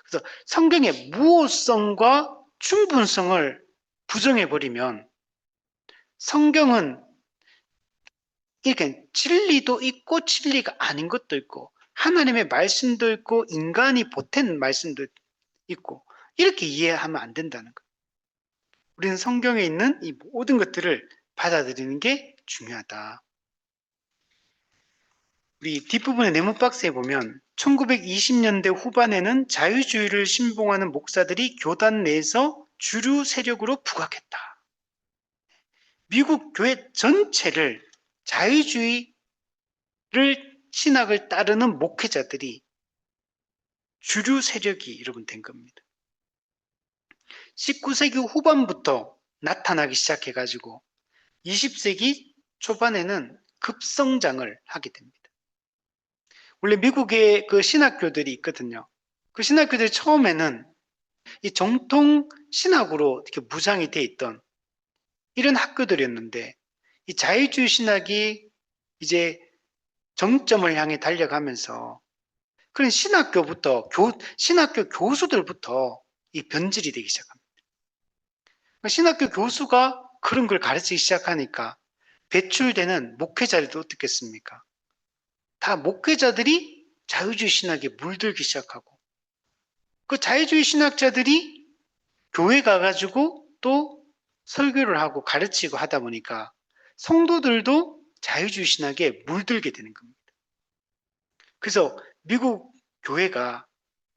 그래서 성경의 무오성과 충분성을 부정해버리면 성경은 이렇게 진리도 있고 진리가 아닌 것도 있고 하나님의 말씀도 있고 인간이 보탠 말씀도 있고 이렇게 이해하면 안 된다는 거예요. 우리는 성경에 있는 이 모든 것들을 받아들이는 게 중요하다. 우리 뒷부분의 네모박스에 보면 1920년대 후반에는 자유주의를 신봉하는 목사들이 교단 내에서 주류 세력으로 부각했다. 미국 교회 전체를 자유주의를 신학을 따르는 목회자들이 주류 세력이 여러분 된 겁니다. 19세기 후반부터 나타나기 시작해가지고 20세기 초반에는 급성장을 하게 됩니다. 원래 미국에 그 신학교들이 있거든요. 그 신학교들이 처음에는 이 정통 신학으로 이렇게 무장이 돼 있던 이런 학교들이었는데 이 자유주의 신학이 이제 정점을 향해 달려가면서 그런 신학교 교수들부터 이 변질이 되기 시작합니다. 신학교 교수가 그런 걸 가르치기 시작하니까 배출되는 목회자들도 어떻겠습니까? 다 목회자들이 자유주의 신학에 물들기 시작하고 그 자유주의 신학자들이 교회 가가지고 또 설교를 하고 가르치고 하다 보니까 성도들도 자유주의 신학에 물들게 되는 겁니다. 그래서 미국 교회가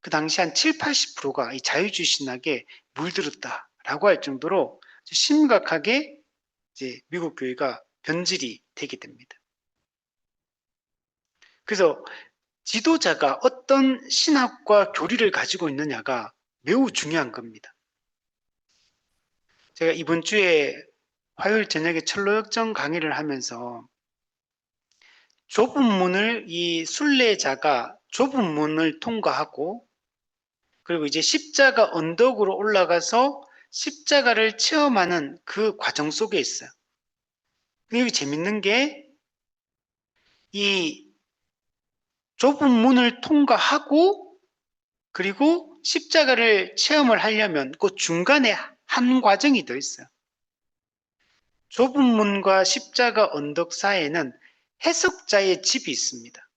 그 당시 한 7, 80%가 이 자유주의 신학에 물들었다라고 할 정도로 심각하게 이제 미국 교회가 변질이 되게 됩니다. 그래서 지도자가 어떤 신학과 교리를 가지고 있느냐가 매우 중요한 겁니다. 제가 이번 주에 화요일 저녁에 철로역정 강의를 하면서 좁은 문을 이 순례자가 좁은 문을 통과하고 그리고 이제 십자가 언덕으로 올라가서 십자가를 체험하는 그 과정 속에 있어요. 여기 재밌는 게 이 좁은 문을 통과하고 그리고 십자가를 체험을 하려면 그 중간에 한 과정이 더 있어요. 좁은 문과 십자가 언덕 사이에는 해석자의 집이 있습니다.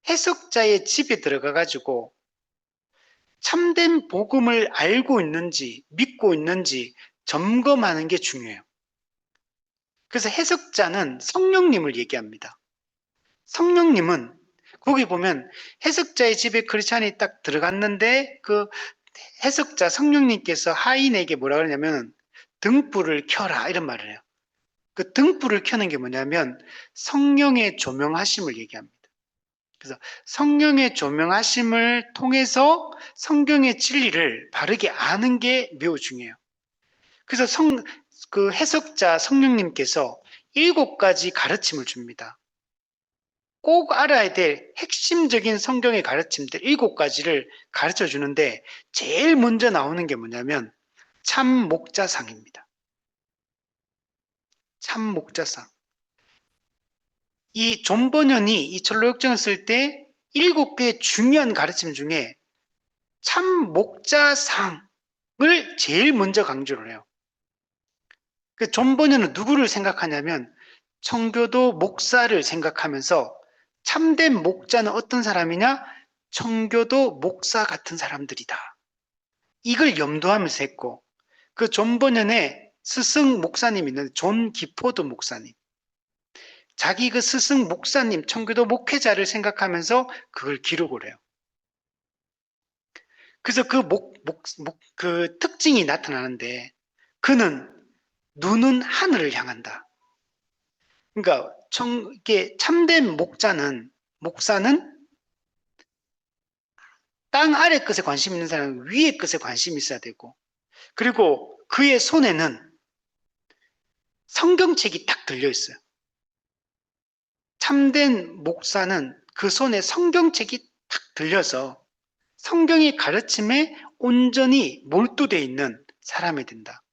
해석자의 집에 들어가 가지고 참된 복음을 알고 있는지 믿고 있는지 점검하는 게 중요해요. 그래서 해석자는 성령님을 얘기합니다. 성령님은 거기 보면 해석자의 집에 크리스찬이 딱 들어갔는데 그 해석자 성령님께서 하인에게 뭐라 그러냐면 등불을 켜라 이런 말을 해요. 그 등불을 켜는 게 뭐냐면 성령의 조명하심을 얘기합니다. 그래서 성령의 조명하심을 통해서 성경의 진리를 바르게 아는 게 매우 중요해요. 그래서 그 해석자 성령님께서 7가지 가르침을 줍니다. 꼭 알아야 될 핵심적인 성경의 가르침들 7가지를 가르쳐 주는데 제일 먼저 나오는 게 뭐냐면 참 목자상입니다. 참 목자상. 이 존 버년이 이 철로역정을 쓸 때 7개의 중요한 가르침 중에 참 목자상을 제일 먼저 강조를 해요. 존 버년은 누구를 생각하냐면 청교도 목사를 생각하면서 참된 목자는 어떤 사람이냐? 청교도 목사 같은 사람들이다. 이걸 염두하면서 했고 그 존 버년의 스승 목사님 있는 존 기포드 목사님 자기 그 스승 목사님 청교도 목회자를 생각하면서 그걸 기록을 해요. 그래서 그 특징이 나타나는데 그는 눈은 하늘을 향한다. 그러니까 이게 참된 목사는 땅 아래 것에 관심 있는 사람은 위의 것에 관심이 있어야 되고 그리고 그의 손에는 성경책이 딱 들려 있어요. 참된 목사는 그 손에 성경책이 딱 들려서 성경의 가르침에 온전히 몰두되어 있는 사람이 된다.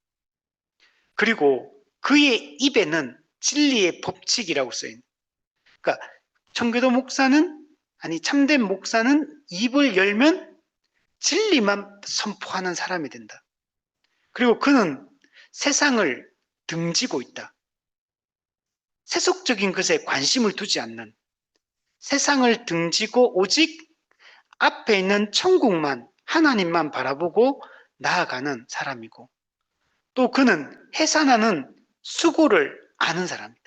그리고 그의 입에는 진리의 법칙이라고 써있는. 그러니까 청교도 목사는 참된 목사는 입을 열면 진리만 선포하는 사람이 된다. 그리고 그는 세상을 등지고 있다. 세속적인 것에 관심을 두지 않는 세상을 등지고 오직 앞에 있는 천국만 하나님만 바라보고 나아가는 사람이고 또 그는 해산하는 수고를 아는 사람이다.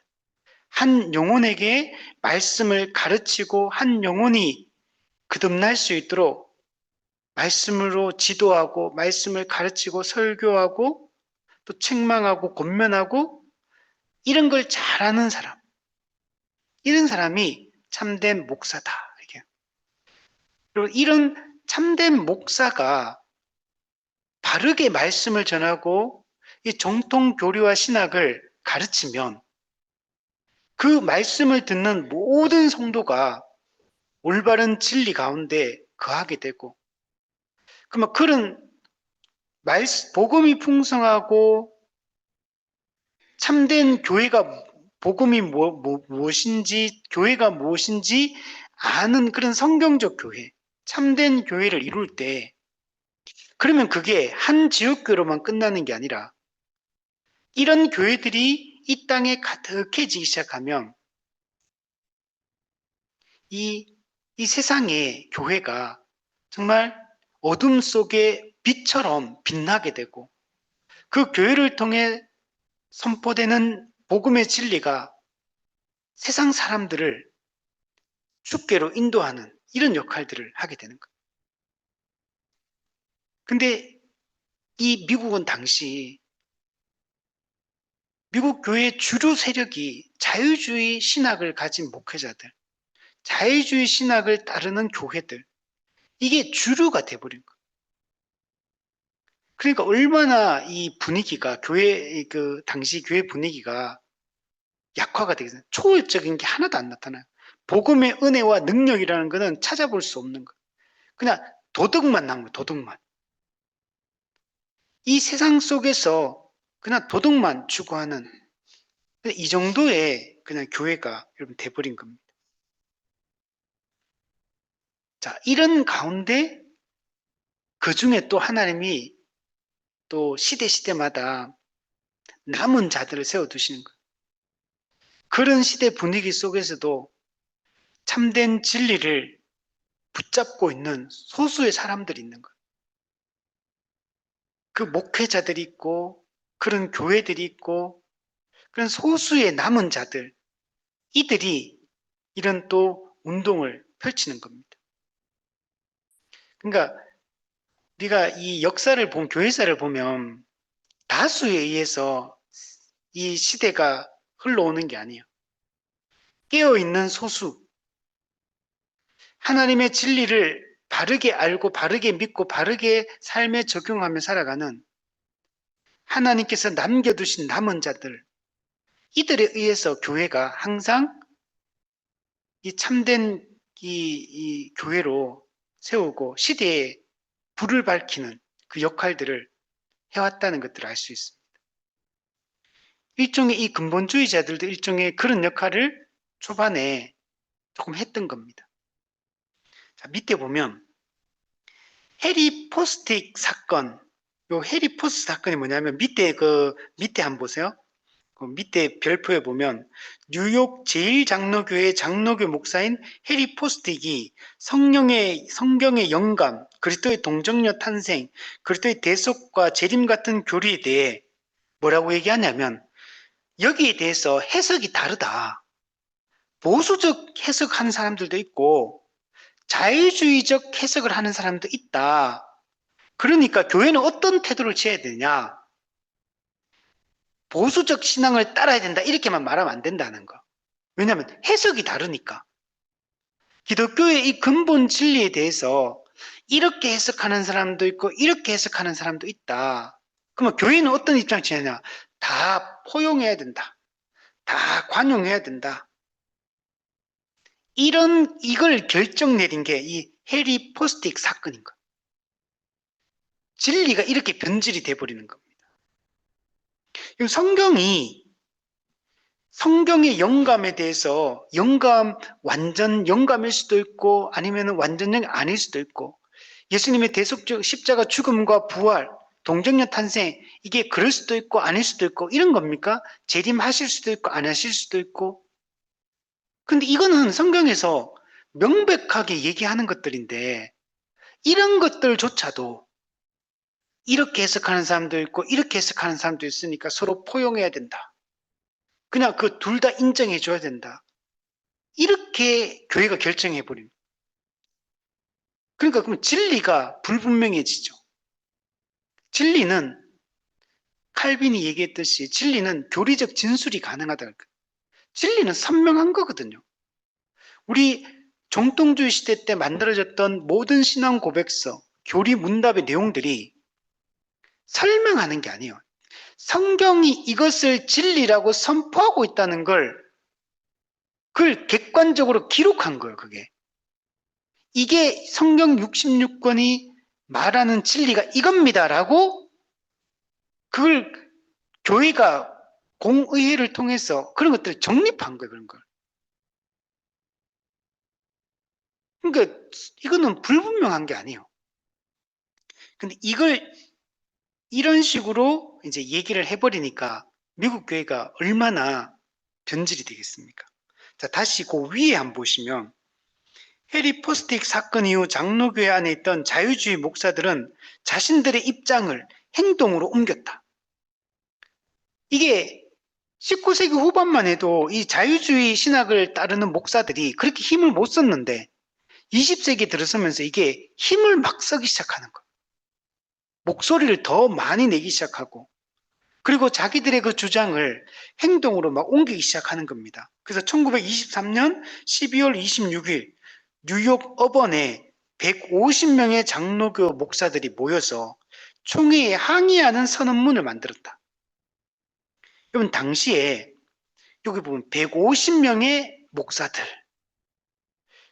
한 영혼에게 말씀을 가르치고 한 영혼이 거듭날 수 있도록 말씀으로 지도하고 말씀을 가르치고 설교하고 또 책망하고 권면하고 이런 걸 잘하는 사람. 이런 사람이 참된 목사다. 그리고 이런 참된 목사가 바르게 말씀을 전하고 이 정통 교리와 신학을 가르치면 그 말씀을 듣는 모든 성도가 올바른 진리 가운데 거하게 되고 그러면 그런 복음이 풍성하고 참된 교회가 복음이 무엇인지 교회가 무엇인지 아는 그런 성경적 교회 참된 교회를 이룰 때 그러면 그게 한 지역교로만 끝나는 게 아니라 이런 교회들이 이 땅에 가득해지기 시작하면 이 세상의 교회가 정말 어둠 속에 빛처럼 빛나게 되고 그 교회를 통해 선포되는 복음의 진리가 세상 사람들을 주께로 인도하는 이런 역할들을 하게 되는 거예요. 근데 이 미국은 당시 미국 교회의 주류 세력이 자유주의 신학을 가진 목회자들, 자유주의 신학을 따르는 교회들, 이게 주류가 돼버린 거예요. 그러니까 얼마나 이 분위기가 그 당시 교회 분위기가 약화가 되겠어요. 초월적인 게 하나도 안 나타나요. 복음의 은혜와 능력이라는 것은 찾아볼 수 없는 거예요. 그냥 도덕만 남은 거예요. 도덕만. 이 세상 속에서 그냥 도덕만 추구하는 이 정도의 그냥 교회가 여러분 돼버린 겁니다. 자, 이런 가운데 그 중에 또 하나님이 또 시대마다 남은 자들을 세워두시는 거예요. 그런 시대 분위기 속에서도 참된 진리를 붙잡고 있는 소수의 사람들이 있는 거예요. 그 목회자들이 있고 그런 교회들이 있고 그런 소수의 남은 자들 이들이 이런 또 운동을 펼치는 겁니다. 그러니까 우리가 이 역사를 보면 교회사를 보면 다수에 의해서 이 시대가 흘러오는 게 아니에요. 깨어있는 소수 하나님의 진리를 바르게 알고 바르게 믿고 바르게 삶에 적용하며 살아가는 하나님께서 남겨두신 남은 자들, 이들에 의해서 교회가 항상 이 참된 이 교회로 세우고 시대에 불을 밝히는 그 역할들을 해왔다는 것들을 알 수 있습니다. 일종의 이 근본주의자들도 일종의 그런 역할을 초반에 조금 했던 겁니다. 자, 밑에 보면 해리 포스틱 사건, 요 해리 포스틱 사건이 뭐냐면 밑에 한번 보세요. 그 밑에 별표에 보면 뉴욕 제1장로교회 장로교 목사인 해리 포스틱이 성경의 영감, 그리스도의 동정녀 탄생, 그리스도의 대속과 재림 같은 교리에 대해 뭐라고 얘기하냐면 여기에 대해서 해석이 다르다. 보수적 해석하는 사람들도 있고 자유주의적 해석을 하는 사람도 있다. 그러니까 교회는 어떤 태도를 취해야 되냐? 보수적 신앙을 따라야 된다. 이렇게만 말하면 안 된다는 거. 왜냐하면 해석이 다르니까. 기독교의 이 근본 진리에 대해서 이렇게 해석하는 사람도 있고 이렇게 해석하는 사람도 있다. 그러면 교회는 어떤 입장을 취하냐? 다 포용해야 된다. 다 관용해야 된다. 이걸 결정 내린 게 이 해리 포스틱 사건인 거예요. 진리가 이렇게 변질이 돼버리는 겁니다. 성경의 영감에 대해서 완전 영감일 수도 있고 아니면 완전 영감 아닐 수도 있고 예수님의 대속적 십자가 죽음과 부활, 동정녀 탄생 이게 그럴 수도 있고 아닐 수도 있고 이런 겁니까? 재림하실 수도 있고 안 하실 수도 있고 근데 이거는 성경에서 명백하게 얘기하는 것들인데 이런 것들조차도 이렇게 해석하는 사람도 있고 이렇게 해석하는 사람도 있으니까 서로 포용해야 된다. 그냥 그 둘 다 인정해 줘야 된다. 이렇게 교회가 결정해 버립니다. 그러니까 그럼 진리가 불분명해지죠. 진리는 칼빈이 얘기했듯이 진리는 교리적 진술이 가능하다. 진리는 선명한 거거든요. 우리 정통주의 시대 때 만들어졌던 모든 신앙 고백서, 교리 문답의 내용들이 설명하는 게 아니에요. 성경이 이것을 진리라고 선포하고 있다는 그걸 객관적으로 기록한 거예요, 그게. 이게 성경 66권이 말하는 진리가 이겁니다라고 그걸 교회가 공의회를 통해서 그런 것들을 정립한 거예요, 그런 걸. 그러니까 이거는 불분명한 게 아니에요. 근데 이걸 이런 식으로 이제 얘기를 해버리니까 미국 교회가 얼마나 변질이 되겠습니까? 자, 다시 그 위에 한번 보시면 해리 포스틱 사건 이후 장로교회 안에 있던 자유주의 목사들은 자신들의 입장을 행동으로 옮겼다. 이게 19세기 후반만 해도 이 자유주의 신학을 따르는 목사들이 그렇게 힘을 못 썼는데 20세기 들어서면서 이게 힘을 막 쓰기 시작하는 거예요. 목소리를 더 많이 내기 시작하고 그리고 자기들의 그 주장을 행동으로 막 옮기기 시작하는 겁니다. 그래서 1923년 12월 26일 뉴욕 어번에 150명의 장로교 목사들이 모여서 총회에 항의하는 선언문을 만들었다. 여러분 당시에 여기 보면 150명의 목사들.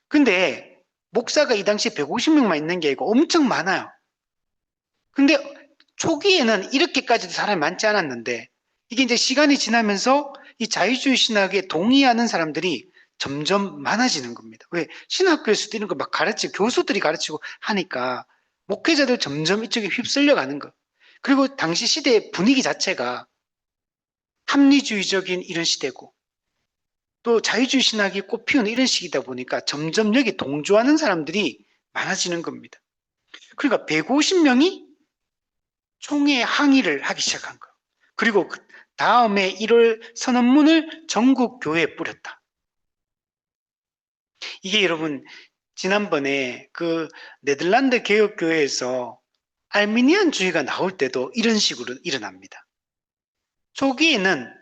근데 목사가 이 당시에 150명만 있는 게 아니고 엄청 많아요. 근데 초기에는 이렇게까지도 사람이 많지 않았는데 이게 이제 시간이 지나면서 이 자유주의 신학에 동의하는 사람들이 점점 많아지는 겁니다. 왜? 신학교에서도 이런 거 막 가르치고 교수들이 가르치고 하니까 목회자들 점점 이쪽에 휩쓸려 가는 거. 그리고 당시 시대의 분위기 자체가 합리주의적인 이런 시대고 또 자유주의 신학이 꽃피우는 이런 시기다 보니까 점점 여기 동조하는 사람들이 많아지는 겁니다. 그러니까 150명이 총회 항의를 하기 시작한 거예요. 그리고 그 다음에 1월 선언문을 전국 교회에 뿌렸다. 이게 여러분 지난번에 그 네덜란드 개혁교회에서 알미니안주의가 나올 때도 이런 식으로 일어납니다. 초기에는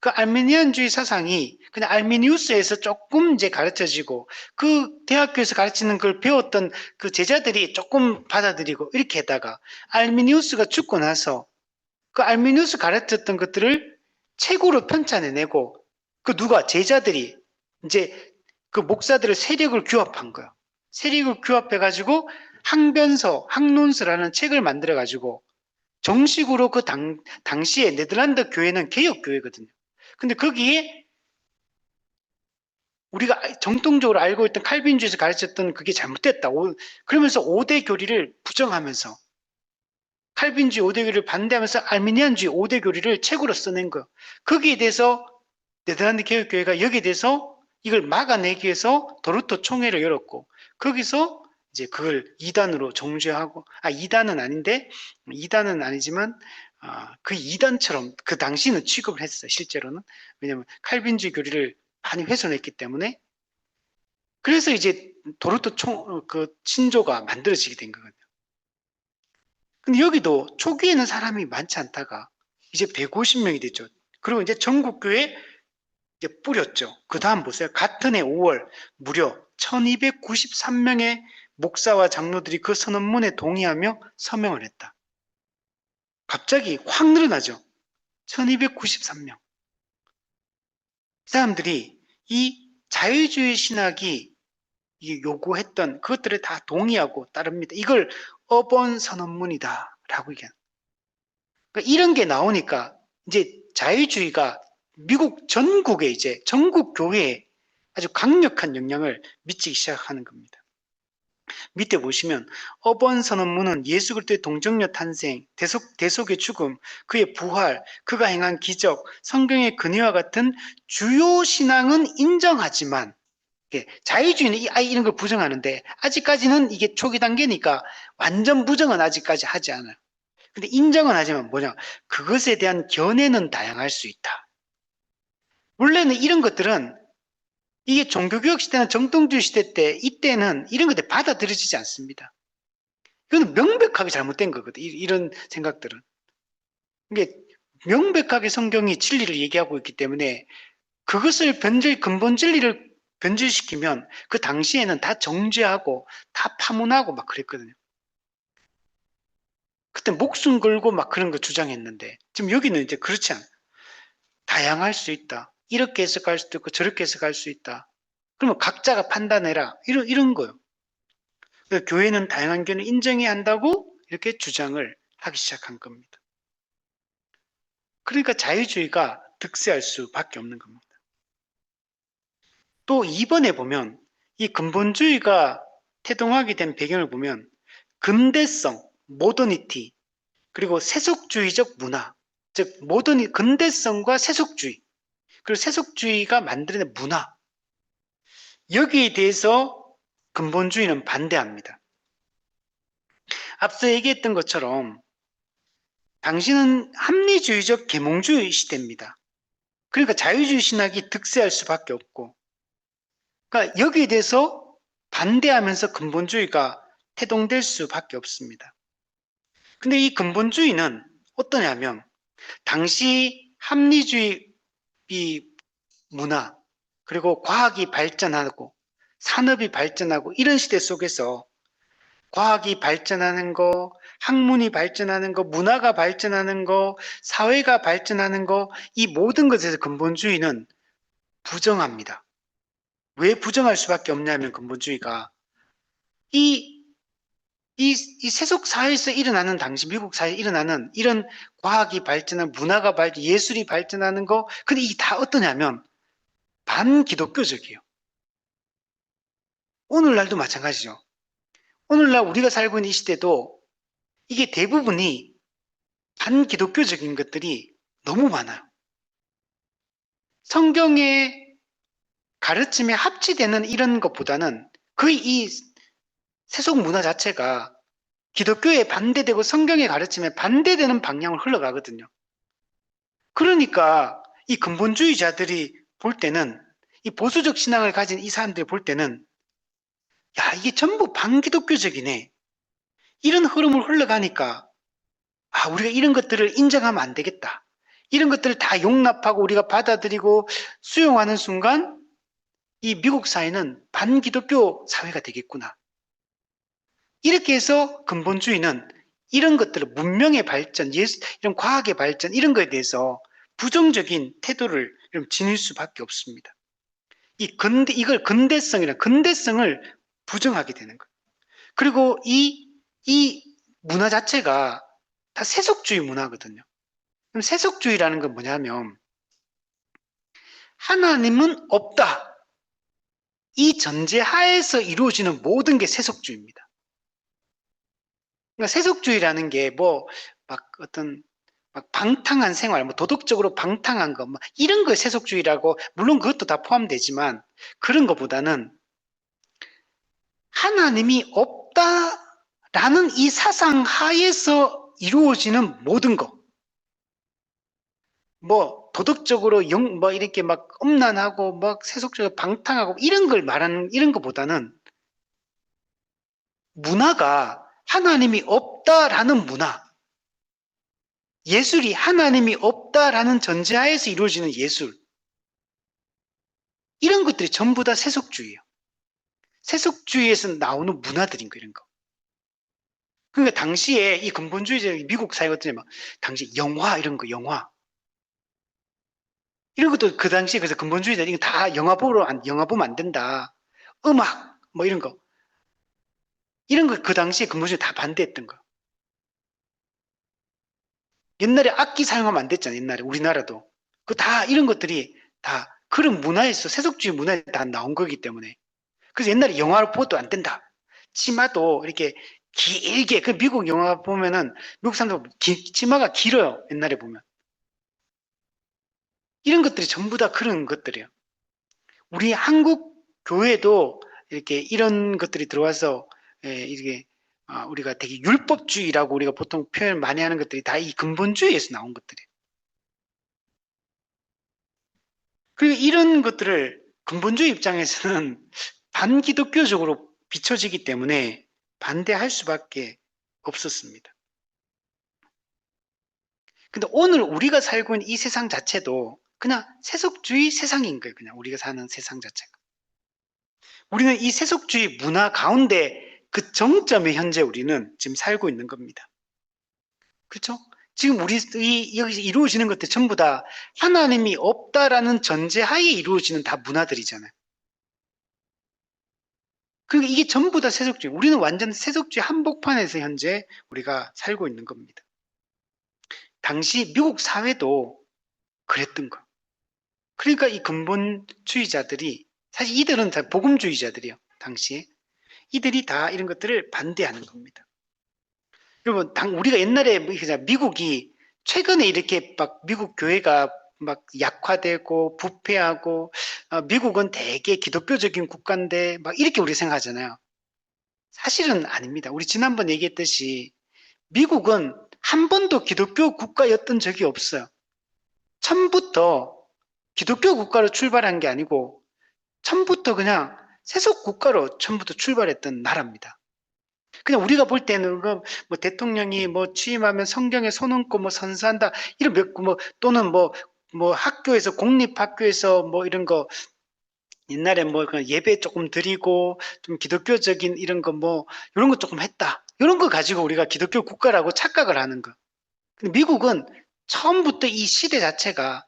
그 알미니안주의 사상이 그냥 알미니우스에서 조금 이제 가르쳐지고 그 대학교에서 가르치는 걸 배웠던 그 제자들이 조금 받아들이고 이렇게 했다가 알미니우스가 죽고 나서 그 알미니우스 가르쳤던 것들을 책으로 편찬해내고 그 누가 제자들이 이제 그 목사들의 세력을 규합한 거야. 세력을 규합해가지고 항변서, 항론서라는 책을 만들어가지고 정식으로 그 당시에 네덜란드 교회는 개혁교회거든요. 근데 거기에 우리가 정통적으로 알고 있던 칼빈주의에서 가르쳤던 그게 잘못됐다. 그러면서 5대 교리를 부정하면서 칼빈주의 5대 교리를 반대하면서 알미니안주의 5대 교리를 책으로 써낸 거예요. 거기에 대해서 네덜란드 개혁교회가 여기에 대해서 이걸 막아내기 위해서 도르토 총회를 열었고 거기서 이제 그걸 2단으로 정죄하고 2단은 아닌데 2단은 아니지만 그 2단처럼 그 당시는 취급을 했어요. 실제로는. 왜냐하면 칼빈주의 교리를 많이 훼손했기 때문에 그래서 이제 도르토 그 신조가 만들어지게 된 거거든요. 근데 여기도 초기에는 사람이 많지 않다가 이제 150명이 됐죠. 그리고 이제 전국교회 이제 뿌렸죠. 그 다음 보세요. 같은 해 5월 무려 1293명의 목사와 장로들이 그 선언문에 동의하며 서명을 했다. 갑자기 확 늘어나죠. 1293명. 이 사람들이 이 자유주의 신학이 요구했던 그것들에 다 동의하고 따릅니다. 이걸 어번 선언문이다 라고 얘기합니다. 그러니까 이런 게 나오니까 이제 자유주의가 미국 전국에 이제 전국 교회에 아주 강력한 영향을 미치기 시작하는 겁니다. 밑에 보시면 어번 선언문은 예수 그리스도의 동정녀 탄생, 대속의 죽음, 그의 부활, 그가 행한 기적, 성경의 근위와 같은 주요 신앙은 인정하지만 자유주의는 이런 걸 부정하는데 아직까지는 이게 초기 단계니까 완전 부정은 아직까지 하지 않아요. 근데 인정은 하지만 뭐냐? 그것에 대한 견해는 다양할 수 있다. 원래는 이런 것들은 이게 종교개혁 시대나 정통주의 시대 때 이때는 이런 것들 받아들여지지 않습니다. 이건 명백하게 잘못된 거거든. 이런 생각들은. 이게 명백하게 성경이 진리를 얘기하고 있기 때문에 그것을 근본 진리를 변질시키면 그 당시에는 다 정죄하고 다 파문하고 막 그랬거든요. 그때 목숨 걸고 막 그런 거 주장했는데 지금 여기는 이제 그렇지 않아요. 다양할 수 있다. 이렇게 해석할 수도 있고 저렇게 해석할 수 있다. 그러면 각자가 판단해라. 이런 거요. 교회는 다양한 견해를 인정해야 한다고 이렇게 주장을 하기 시작한 겁니다. 그러니까 자유주의가 득세할 수밖에 없는 겁니다. 또 이번에 보면 이 근본주의가 태동하게 된 배경을 보면 근대성, 모더니티, 그리고 세속주의적 문화, 즉 근대성과 세속주의, 그리고 세속주의가 만들어낸 문화, 여기에 대해서 근본주의는 반대합니다. 앞서 얘기했던 것처럼 당신은 합리주의적 계몽주의 시대입니다. 그러니까 자유주의 신학이 득세할 수밖에 없고, 그러니까 여기에 대해서 반대하면서 근본주의가 태동될 수밖에 없습니다. 근데 이 근본주의는 어떠냐면 당시 합리주의 문화, 그리고 과학이 발전하고 산업이 발전하고 이런 시대 속에서 과학이 발전하는 거, 학문이 발전하는 거, 문화가 발전하는 거, 사회가 발전하는 거, 이 모든 것에서 근본주의는 부정합니다. 왜 부정할 수밖에 없냐면 근본주의가 이, 이 세속 사회에서 일어나는 당시 미국 사회에 일어나는 이런 과학이 발전하는 문화가 예술이 발전하는 거, 근데 이게 다 어떠냐면 반기독교적이에요. 오늘날도 마찬가지죠. 오늘날 우리가 살고 있는 이 시대도 이게 대부분이 반기독교적인 것들이 너무 많아요. 성경의 가르침에 합치되는 이런 것보다는 거의 이 세속 문화 자체가 기독교에 반대되고 성경의 가르침에 반대되는 방향으로 흘러가거든요. 그러니까 이 근본주의자들이 볼 때는 이 보수적 신앙을 가진 이 사람들이 볼 때는 야, 이게 전부 반기독교적이네. 이런 흐름을 흘러가니까 우리가 이런 것들을 인정하면 안 되겠다. 이런 것들을 다 용납하고 우리가 받아들이고 수용하는 순간 이 미국 사회는 반기독교 사회가 되겠구나. 이렇게 해서 근본주의는 이런 것들을 문명의 발전, 이런 과학의 발전 이런 거에 대해서 부정적인 태도를 지닐 수밖에 없습니다. 이걸 근대성을 부정하게 되는 거예요. 그리고 이 문화 자체가 다 세속주의 문화거든요. 그럼 세속주의라는 건 뭐냐면 하나님은 없다. 이 전제 하에서 이루어지는 모든 게 세속주의입니다. 그러니까 세속주의라는 게 막 어떤 막 방탕한 생활, 도덕적으로 방탕한 거, 이런 걸 세속주의라고, 물론 그것도 다 포함되지만 그런 것보다는 하나님이 없다라는 이 사상 하에서 이루어지는 모든 것, 도덕적으로 이렇게 막 음란하고 막 세속적으로 방탕하고 이런 걸 말하는 이런 것보다는 문화가 하나님이 없다라는 문화, 예술이 하나님이 없다라는 전제하에서 이루어지는 예술, 이런 것들이 전부 다 세속주의예요. 세속주의에서 나오는 문화들인 거, 이런 거. 그러니까 당시에 이 근본주의적 미국 사회 같은 막 당시 영화 이런 거, 영화 이런 것도 그 당시에 그래서 근본주의자 이거 다 영화 보면 안 된다. 음악 이런 거 그 당시에 근본주의 다 반대했던 거. 옛날에 악기 사용하면 안 됐잖아요. 옛날에 우리나라도 그 다 이런 것들이 다 그런 문화에서 세속주의 문화에 다 나온 거기 때문에 그래서 옛날에 영화를 보도 안 된다. 치마도 이렇게 길게 그 미국 영화 보면은 미국 사람들 치마가 길어요. 옛날에 보면 이런 것들이 전부 다 그런 것들이에요. 우리 한국 교회도 이렇게 이런 것들이 들어와서 이게 우리가 되게 율법주의라고 우리가 보통 표현 많이 하는 것들이 다 이 근본주의에서 나온 것들이에요. 그리고 이런 것들을 근본주의 입장에서는 반기독교적으로 비춰지기 때문에 반대할 수밖에 없었습니다. 근데 오늘 우리가 살고 있는 이 세상 자체도 그냥 세속주의 세상인 거예요. 그냥 우리가 사는 세상 자체가. 우리는 이 세속주의 문화 가운데 그 정점에 현재 우리는 지금 살고 있는 겁니다. 그렇죠? 지금 여기서 이루어지는 것들 전부 다 하나님이 없다라는 전제하에 이루어지는 다 문화들이잖아요. 그러니까 이게 전부 다 세속주의. 우리는 완전 세속주의 한복판에서 현재 우리가 살고 있는 겁니다. 당시 미국 사회도 그랬던 거. 그러니까 이 근본주의자들이 사실 이들은 다 복음주의자들이요. 당시에. 이들이 다 이런 것들을 반대하는 겁니다. 여러분, 우리가 옛날에 미국이 최근에 이렇게 막 미국 교회가 막 약화되고 부패하고 미국은 되게 기독교적인 국가인데 막 이렇게 우리 생각하잖아요. 사실은 아닙니다. 우리 지난번 얘기했듯이 미국은 한 번도 기독교 국가였던 적이 없어요. 처음부터 기독교 국가로 출발한 게 아니고 처음부터 그냥 세속 국가로 처음부터 출발했던 나라입니다. 그냥 우리가 볼 때는 대통령이 취임하면 성경에 손 얹고 선사한다 이런 또는 학교에서 공립학교에서 이런 거 옛날에 그냥 예배 조금 드리고 좀 기독교적인 이런 거 이런 거 조금 했다. 이런 거 가지고 우리가 기독교 국가라고 착각을 하는 거. 근데 미국은 처음부터 이 시대 자체가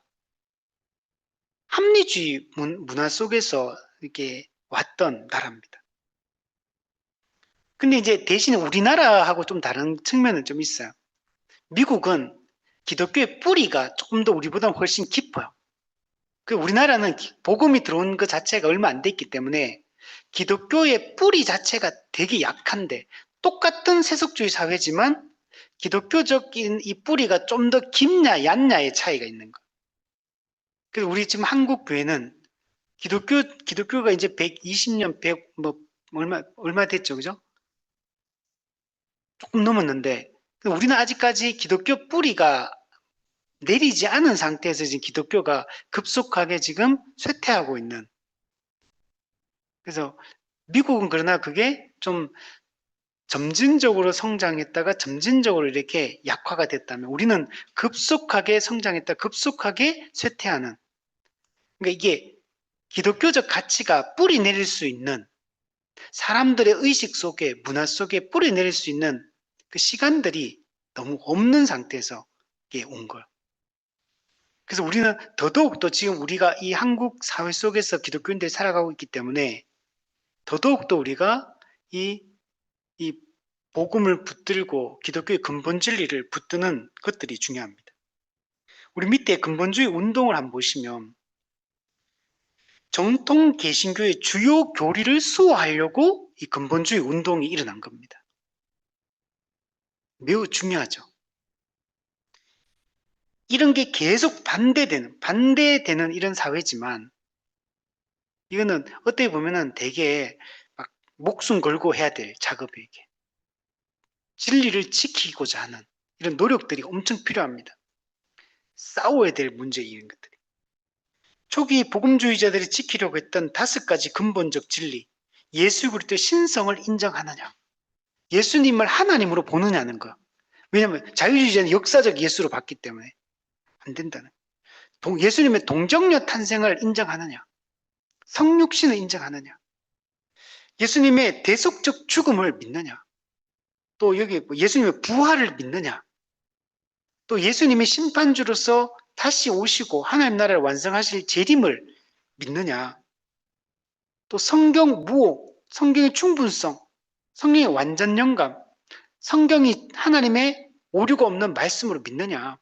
합리주의 문화 속에서 이렇게 왔던 나라입니다. 근데 이제 대신에 우리나라하고 좀 다른 측면은 좀 있어요. 미국은 기독교의 뿌리가 조금 더 우리보다 훨씬 깊어요. 우리나라는 복음이 들어온 것 자체가 얼마 안 됐기 때문에 기독교의 뿌리 자체가 되게 약한데 똑같은 세속주의 사회지만 기독교적인 이 뿌리가 좀 더 깊냐 얕냐의 차이가 있는 거예요. 그래서 우리 지금 한국 교회는 기독교가 이제 120년, 얼마 됐죠, 그죠? 조금 넘었는데, 우리는 아직까지 기독교 뿌리가 내리지 않은 상태에서 지금 기독교가 급속하게 지금 쇠퇴하고 있는. 그래서 미국은 그러나 그게 좀 점진적으로 성장했다가 점진적으로 이렇게 약화가 됐다면 우리는 급속하게 성장했다 급속하게 쇠퇴하는, 그러니까 이게 기독교적 가치가 뿌리 내릴 수 있는, 사람들의 의식 속에 문화 속에 뿌리 내릴 수 있는 그 시간들이 너무 없는 상태에서 이게 온 거예요. 그래서 우리는 더더욱더 지금 우리가 이 한국 사회 속에서 기독교인들이 살아가고 있기 때문에 더더욱더 우리가 이 복음을 붙들고 기독교의 근본 진리를 붙드는 것들이 중요합니다. 우리 밑에 근본주의 운동을 한번 보시면 정통 개신교의 주요 교리를 수호하려고 이 근본주의 운동이 일어난 겁니다. 매우 중요하죠. 이런 게 계속 반대되는 이런 사회지만 이거는 어떻게 보면은 되게 막 목숨 걸고 해야 될 작업이에요. 이게. 진리를 지키고자 하는 이런 노력들이 엄청 필요합니다. 싸워야 될 문제 이런 것들이. 초기 복음주의자들이 지키려고 했던 5가지 근본적 진리, 예수 그리스도의 신성을 인정하느냐, 예수님을 하나님으로 보느냐는 거. 왜냐하면 자유주의자는 역사적 예수로 봤기 때문에 안 된다는 거예요. 예수님의 동정녀 탄생을 인정하느냐, 성육신을 인정하느냐, 예수님의 대속적 죽음을 믿느냐, 또 여기 예수님의 부활을 믿느냐, 또 예수님이 심판주로서 다시 오시고 하나님 나라를 완성하실 재림을 믿느냐, 또 성경 무오, 성경의 충분성, 성경의 완전 영감, 성경이 하나님의 오류가 없는 말씀으로 믿느냐,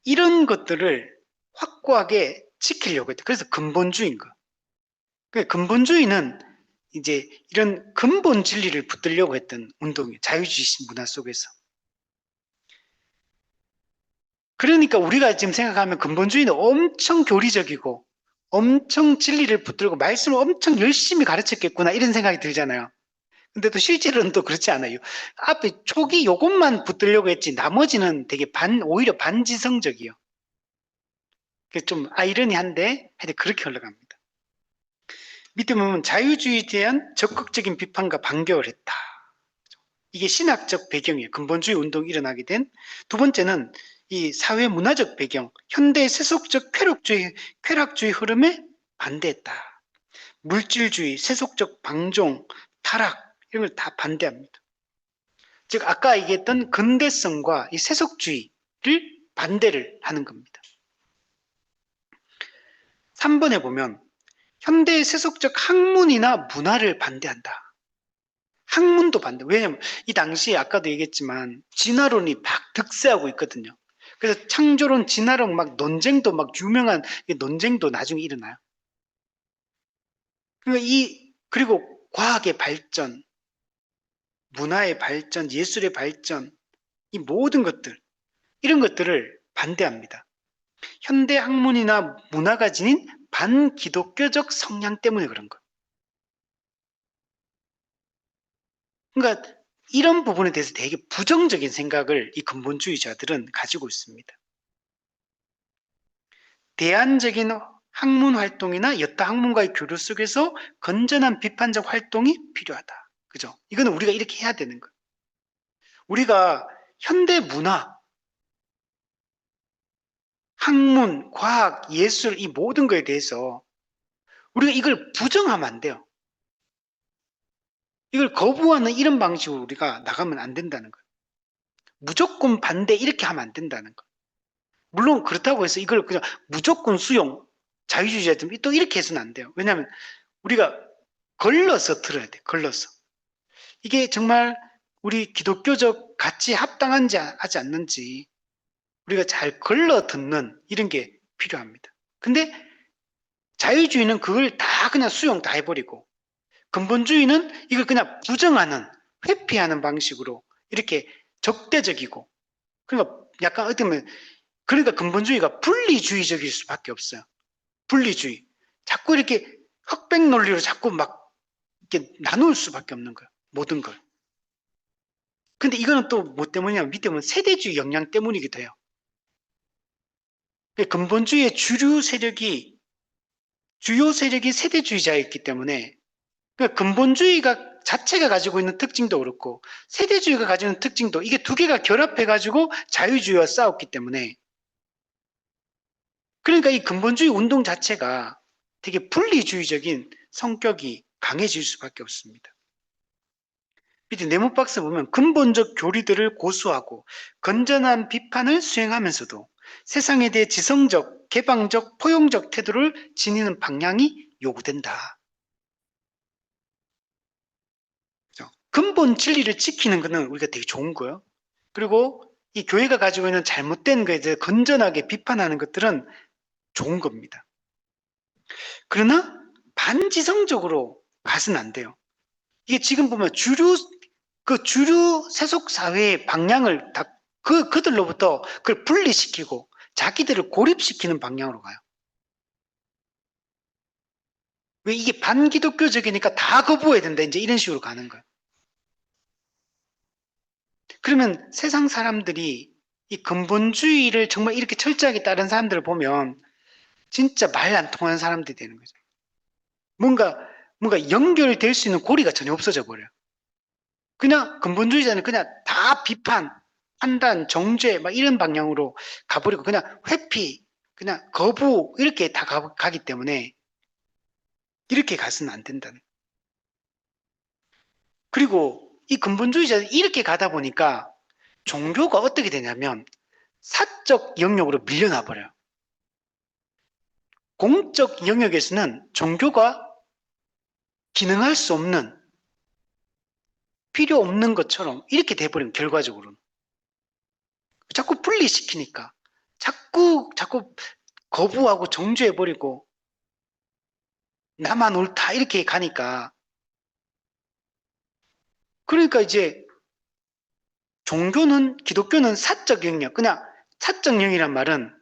이런 것들을 확고하게 지키려고 했다. 그래서 근본주의인 거. 근본주의는 이제 이런 근본 진리를 붙들려고 했던 운동이에요. 자유주의 문화 속에서. 그러니까 우리가 지금 생각하면 근본주의는 엄청 교리적이고 엄청 진리를 붙들고 말씀을 엄청 열심히 가르쳤겠구나 이런 생각이 들잖아요. 근데 또 실제로는 또 그렇지 않아요. 앞에 초기 요것만 붙들려고 했지 나머지는 되게 오히려 반지성적이요. 좀 아이러니한데 하여튼 그렇게 흘러갑니다. 밑에 보면 자유주의에 대한 적극적인 비판과 반격을 했다. 이게 신학적 배경이에요. 근본주의 운동이 일어나게 된. 두 번째는 이 사회 문화적 배경, 현대 세속적 쾌락주의 흐름에 반대했다. 물질주의, 세속적 방종, 타락 이런 걸 다 반대합니다. 즉 아까 얘기했던 근대성과 이 세속주의를 반대를 하는 겁니다. 3번에 보면 현대의 세속적 학문이나 문화를 반대한다. 학문도 반대. 왜냐하면 이 당시에 아까도 얘기했지만 진화론이 막 득세하고 있거든요. 그래서 창조론, 진화론 막 논쟁도 막 유명한 논쟁도 나중에 일어나요. 그리고 과학의 발전, 문화의 발전, 예술의 발전, 이 모든 것들, 이런 것들을 반대합니다. 현대 학문이나 문화가 지닌 반기독교적 성향 때문에 그런 거예요. 그러니까 이런 부분에 대해서 되게 부정적인 생각을 이 근본주의자들은 가지고 있습니다. 대안적인 학문 활동이나 여타 학문과의 교류 속에서 건전한 비판적 활동이 필요하다. 그죠? 이거는 우리가 이렇게 해야 되는 거예요. 우리가 현대 문화, 학문, 과학, 예술 이 모든 거에 대해서 우리가 이걸 부정하면 안 돼요. 이걸 거부하는 이런 방식으로 우리가 나가면 안 된다는 거예요. 무조건 반대 이렇게 하면 안 된다는 거예요. 물론 그렇다고 해서 이걸 그냥 무조건 수용, 자유주의자들 또 이렇게 해서는 안 돼요. 왜냐하면 우리가 걸러서 들어야 돼. 걸러서. 이게 정말 우리 기독교적 가치에 합당한지 하지 않는지 우리가 잘 걸러 듣는 이런 게 필요합니다. 근데 자유주의는 그걸 다 그냥 수용 다 해버리고 근본주의는 이걸 그냥 부정하는, 회피하는 방식으로 이렇게 적대적이고, 그러니까 약간 어떻게 보면 그러니까 근본주의가 분리주의적일 수밖에 없어요. 분리주의. 자꾸 이렇게 흑백 논리로 자꾸 막 이렇게 나눌 수밖에 없는 거예요. 모든 걸. 근데 이거는 또 뭐 때문이냐면 밑에 보면 세대주의 영향 때문이기도 해요. 근본주의의 주요 세력이 세대주의자였기 때문에 그러니까 근본주의가 자체가 가지고 있는 특징도 그렇고 세대주의가 가지고 있는 특징도 이게 두 개가 결합해가지고 자유주의와 싸웠기 때문에 그러니까 이 근본주의 운동 자체가 되게 분리주의적인 성격이 강해질 수밖에 없습니다. 밑에 네모 박스 보면 근본적 교리들을 고수하고 건전한 비판을 수행하면서도 세상에 대해 지성적, 개방적, 포용적 태도를 지니는 방향이 요구된다. 근본 진리를 지키는 것은 우리가 되게 좋은 거예요. 그리고 이 교회가 가지고 있는 잘못된 것에 대해 건전하게 비판하는 것들은 좋은 겁니다. 그러나 반지성적으로 가서는 안 돼요. 이게 지금 보면 주류 세속 사회의 방향을 다 그들로부터 그걸 분리시키고 자기들을 고립시키는 방향으로 가요. 왜 이게 반기독교적이니까 다 거부해야 된다. 이제 이런 식으로 가는 거예요. 그러면 세상 사람들이 이 근본주의를 정말 이렇게 철저하게 따른 사람들을 보면 진짜 말 안 통하는 사람들이 되는 거죠. 뭔가 연결될 수 있는 고리가 전혀 없어져 버려요. 그냥 근본주의자는 그냥 다 비판, 판단, 정죄 막 이런 방향으로 가버리고 그냥 회피, 그냥 거부 이렇게 다 가기 때문에 이렇게 가서는 안 된다는. 그리고 이 근본주의자는 이렇게 가다 보니까 종교가 어떻게 되냐면 사적 영역으로 밀려나 버려요. 공적 영역에서는 종교가 기능할 수 없는 필요 없는 것처럼 이렇게 돼버리면 결과적으로는 자꾸 분리시키니까 자꾸 거부하고 정죄해버리고 나만 옳다 이렇게 가니까 그러니까 이제 기독교는 사적 영역 그냥 사적 영역이란 말은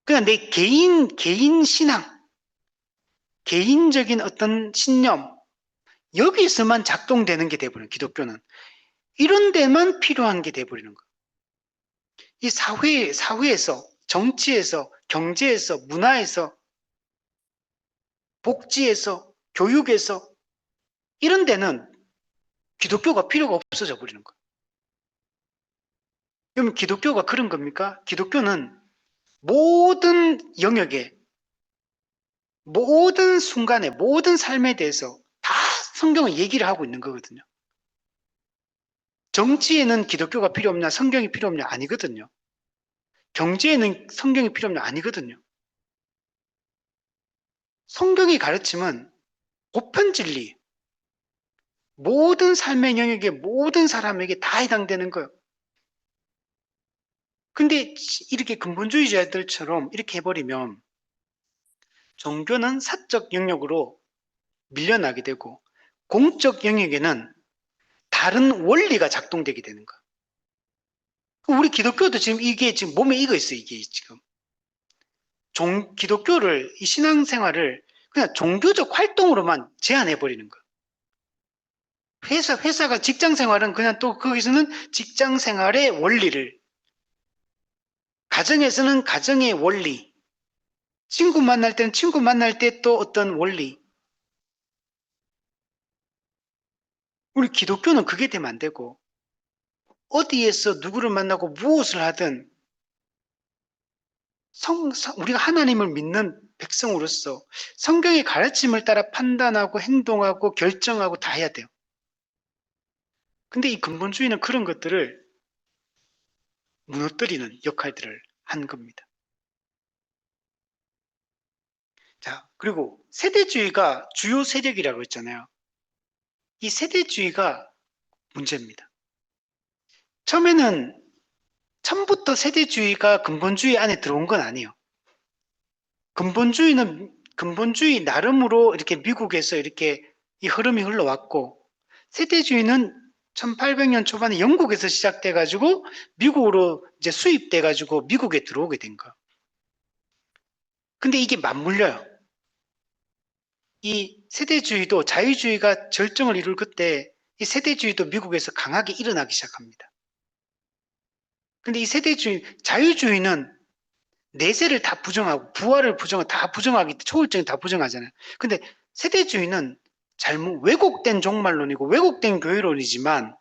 그냥 내 개인 신앙 개인적인 어떤 신념 여기서만 작동되는 게 돼버려요. 기독교는 이런 데만 필요한 게 돼버리는 거예요. 이 사회에서 정치에서 경제에서 문화에서 복지에서 교육에서 이런 데는 기독교가 필요가 없어져 버리는 거예요. 그럼 기독교가 그런 겁니까? 기독교는 모든 영역에 모든 순간에 모든 삶에 대해서 다 성경은 얘기를 하고 있는 거거든요. 정치에는 기독교가 필요 없냐 성경이 필요 없냐 아니거든요. 경제에는 성경이 필요 없냐 아니거든요. 성경이 가르침은 보편진리 모든 삶의 영역에 모든 사람에게 다 해당되는 거예요. 근데 이렇게 근본주의자들처럼 이렇게 해버리면 종교는 사적 영역으로 밀려나게 되고 공적 영역에는 다른 원리가 작동되게 되는 거예요. 우리 기독교도 지금 이게 지금 몸에 익어 있어요. 이게 지금 기독교를 이 신앙생활을 그냥 종교적 활동으로만 제한해 버리는 거예요. 회사가 직장 생활은 그냥 또 거기서는 직장 생활의 원리를 가정에서는 가정의 원리 친구 만날 때는 친구 만날 때 또 어떤 원리 우리 기독교는 그게 되면 안 되고 어디에서 누구를 만나고 무엇을 하든 우리가 하나님을 믿는 백성으로서 성경의 가르침을 따라 판단하고 행동하고 결정하고 다 해야 돼요. 근데 이 근본주의는 그런 것들을 무너뜨리는 역할들을 한 겁니다. 자, 그리고 세대주의가 주요 세력이라고 했잖아요. 이 세대주의가 문제입니다. 처음부터 세대주의가 근본주의 안에 들어온 건 아니에요. 근본주의 나름으로 이렇게 미국에서 이렇게 이 흐름이 흘러왔고, 세대주의는 1800년 초반에 영국에서 시작돼가지고 미국으로 이제 수입돼가지고 미국에 들어오게 된 거예요. 근데 이게 맞물려요. 이 세대주의도 자유주의가 절정을 이룰 그때 이 세대주의도 미국에서 강하게 일어나기 시작합니다. 근데 이 자유주의는 내세를 다 부정하고 부활을 부정하고 다 부정하기 초월적인 다 부정하잖아요. 근데 세대주의는 잘못 왜곡된 종말론이고 왜곡된 교회론이지만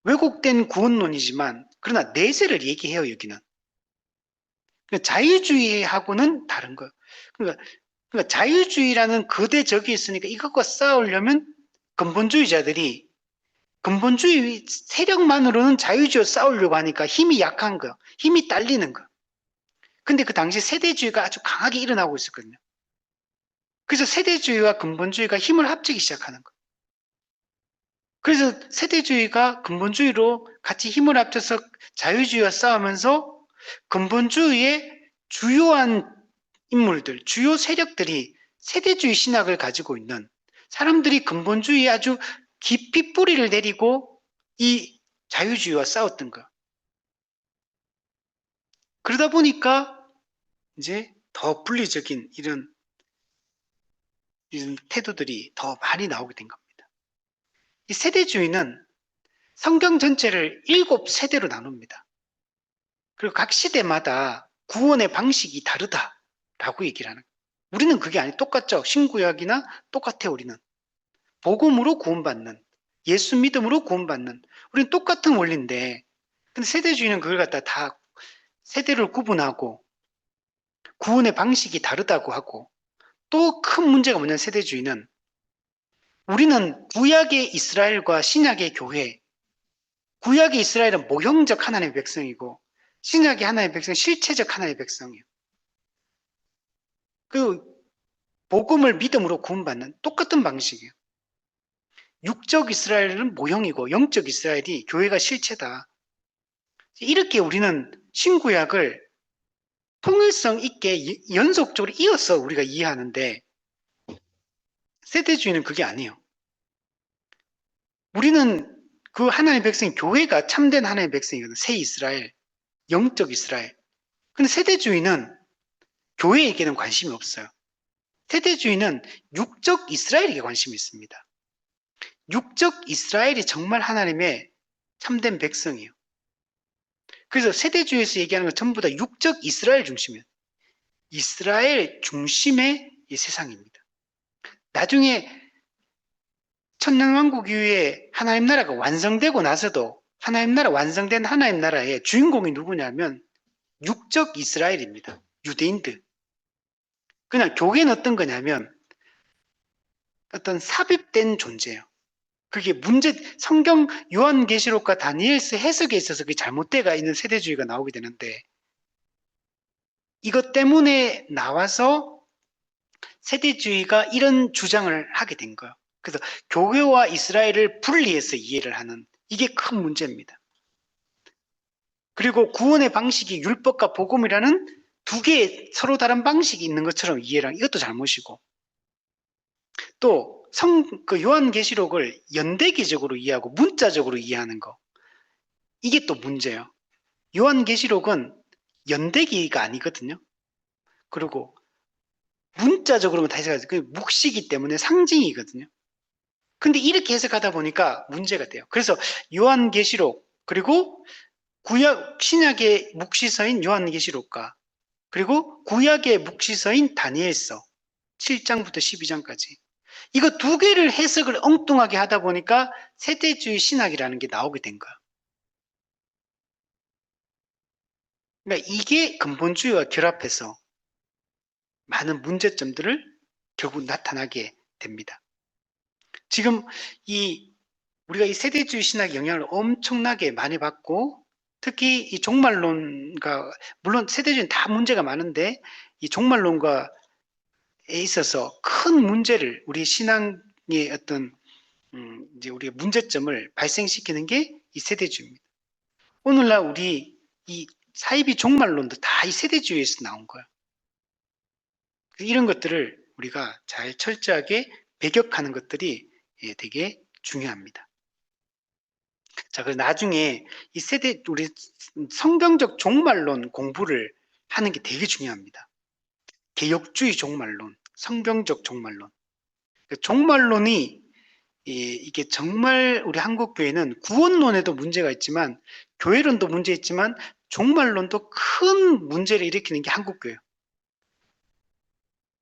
왜곡된 구원론이지만 그러나 내세를 얘기해요. 여기는 그러니까 자유주의하고는 다른 거예요. 그러니까 자유주의라는 거대 적이 있으니까 이것과 싸우려면 근본주의자들이 근본주의 세력만으로는 자유주의와 싸우려고 하니까 힘이 약한 거, 힘이 딸리는 거. 근데 그 당시 세대주의가 아주 강하게 일어나고 있었거든요. 그래서 세대주의와 근본주의가 힘을 합치기 시작하는 거. 그래서 세대주의가 근본주의로 같이 힘을 합쳐서 자유주의와 싸우면서 근본주의의 주요한 인물들, 주요 세력들이 세대주의 신학을 가지고 있는 사람들이 근본주의에 아주 깊이 뿌리를 내리고 이 자유주의와 싸웠던 거. 그러다 보니까 이제 더 분리적인 이런 태도들이 더 많이 나오게 된 겁니다. 이 세대주의는 성경 전체를 7세대로 나눕니다. 그리고 각 시대마다 구원의 방식이 다르다라고 얘기를 하는 거예요. 우리는 그게 아니 똑같죠. 신구약이나 똑같아요. 우리는 복음으로 구원받는 예수 믿음으로 구원받는 우리는 똑같은 원리인데 근데 세대주의는 그걸 갖다 다 세대를 구분하고 구원의 방식이 다르다고 하고 또 큰 문제가 뭐냐면 세대주의는 우리는 구약의 이스라엘과 신약의 교회 구약의 이스라엘은 모형적 하나님의 백성이고 신약의 하나님의 백성은 실체적 하나님의 백성이에요. 그 복음을 믿음으로 구원받는 똑같은 방식이에요. 육적 이스라엘은 모형이고 영적 이스라엘이 교회가 실체다. 이렇게 우리는 신구약을 통일성 있게 연속적으로 이어서 우리가 이해하는데 세대주의는 그게 아니에요. 우리는 그 하나님의 백성이 교회가 참된 하나님의 백성이거든. 새 이스라엘, 영적 이스라엘. 근데 세대주의는 교회에게는 관심이 없어요. 세대주의는 육적 이스라엘에게 관심이 있습니다. 육적 이스라엘이 정말 하나님의 참된 백성이에요. 그래서 세대주의에서 얘기하는 건 전부 다 육적 이스라엘 중심이에요. 이스라엘 중심의 이 세상입니다. 나중에 천년왕국 이후에 하나님 나라가 완성되고 나서도 하나님 나라 완성된 하나님 나라의 주인공이 누구냐면 육적 이스라엘입니다. 유대인들. 그냥 교회는 어떤 거냐면 어떤 삽입된 존재예요. 그게 성경 요한계시록과 다니엘서 해석에 있어서 그게 잘못되어 있는 세대주의가 나오게 되는데 이것 때문에 나와서 세대주의가 이런 주장을 하게 된 거예요. 그래서 교회와 이스라엘을 분리해서 이해를 하는 이게 큰 문제입니다. 그리고 구원의 방식이 율법과 복음이라는 두 개의 서로 다른 방식이 있는 것처럼 이해를 하는 이것도 잘못이고 또 그 요한계시록을 연대기적으로 이해하고 문자적으로 이해하는 거 이게 또 문제예요. 요한계시록은 연대기가 아니거든요. 그리고 문자적으로만 다 해석하죠. 그 묵시기 때문에 상징이거든요. 근데 이렇게 해석하다 보니까 문제가 돼요. 그래서 요한계시록 그리고 구약 신약의 묵시서인 요한계시록과 그리고 구약의 묵시서인 다니엘서 7장부터 12장까지 이거 두 개를 해석을 엉뚱하게 하다 보니까 세대주의 신학이라는 게 나오게 된 거야. 그러니까 이게 근본주의와 결합해서 많은 문제점들을 결국 나타나게 됩니다. 지금 우리가 이 세대주의 신학의 영향을 엄청나게 많이 받고 특히 이 종말론과 물론 세대주의는 다 문제가 많은데 이 종말론과에 있어서 큰 문제를 우리 신앙의 어떤 이제 우리가 문제점을 발생시키는 게 이 세대주의입니다. 오늘날 우리 이 사이비 종말론도 다 이 세대주의에서 나온 거예요. 이런 것들을 우리가 잘 철저하게 배격하는 것들이 되게 중요합니다. 자, 그래서 나중에 우리 성경적 종말론 공부를 하는 게 되게 중요합니다. 개혁주의 종말론, 성경적 종말론. 종말론이 이게 정말 우리 한국 교회는 구원론에도 문제가 있지만 교회론도 문제 있지만 종말론도 큰 문제를 일으키는 게 한국 교회예요.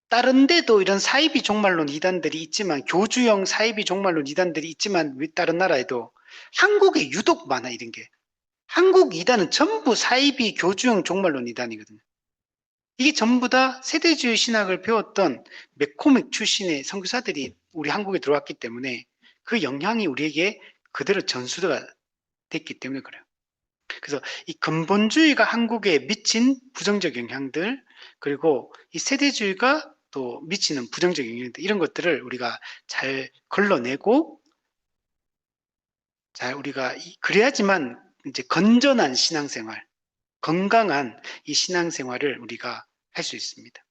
다른 데도 이런 사이비 종말론 이단들이 있지만, 교주형 사이비 종말론 이단들이 있지만, 다른 나라에도 한국에 유독 많아, 이런 게. 한국 이단은 전부 사이비 교주형 종말론 이단이거든요. 이게 전부 다 세대주의 신학을 배웠던 매코믹 출신의 선교사들이 우리 한국에 들어왔기 때문에 그 영향이 우리에게 그대로 전수가 됐기 때문에 그래요. 그래서 이 근본주의가 한국에 미친 부정적 영향들, 그리고 이 세대주의가 또 미치는 부정적 영향들, 이런 것들을 우리가 잘 걸러내고, 잘 우리가 그래야지만 이제 건전한 신앙생활, 건강한 이 신앙생활을 우리가 할 수 있습니다.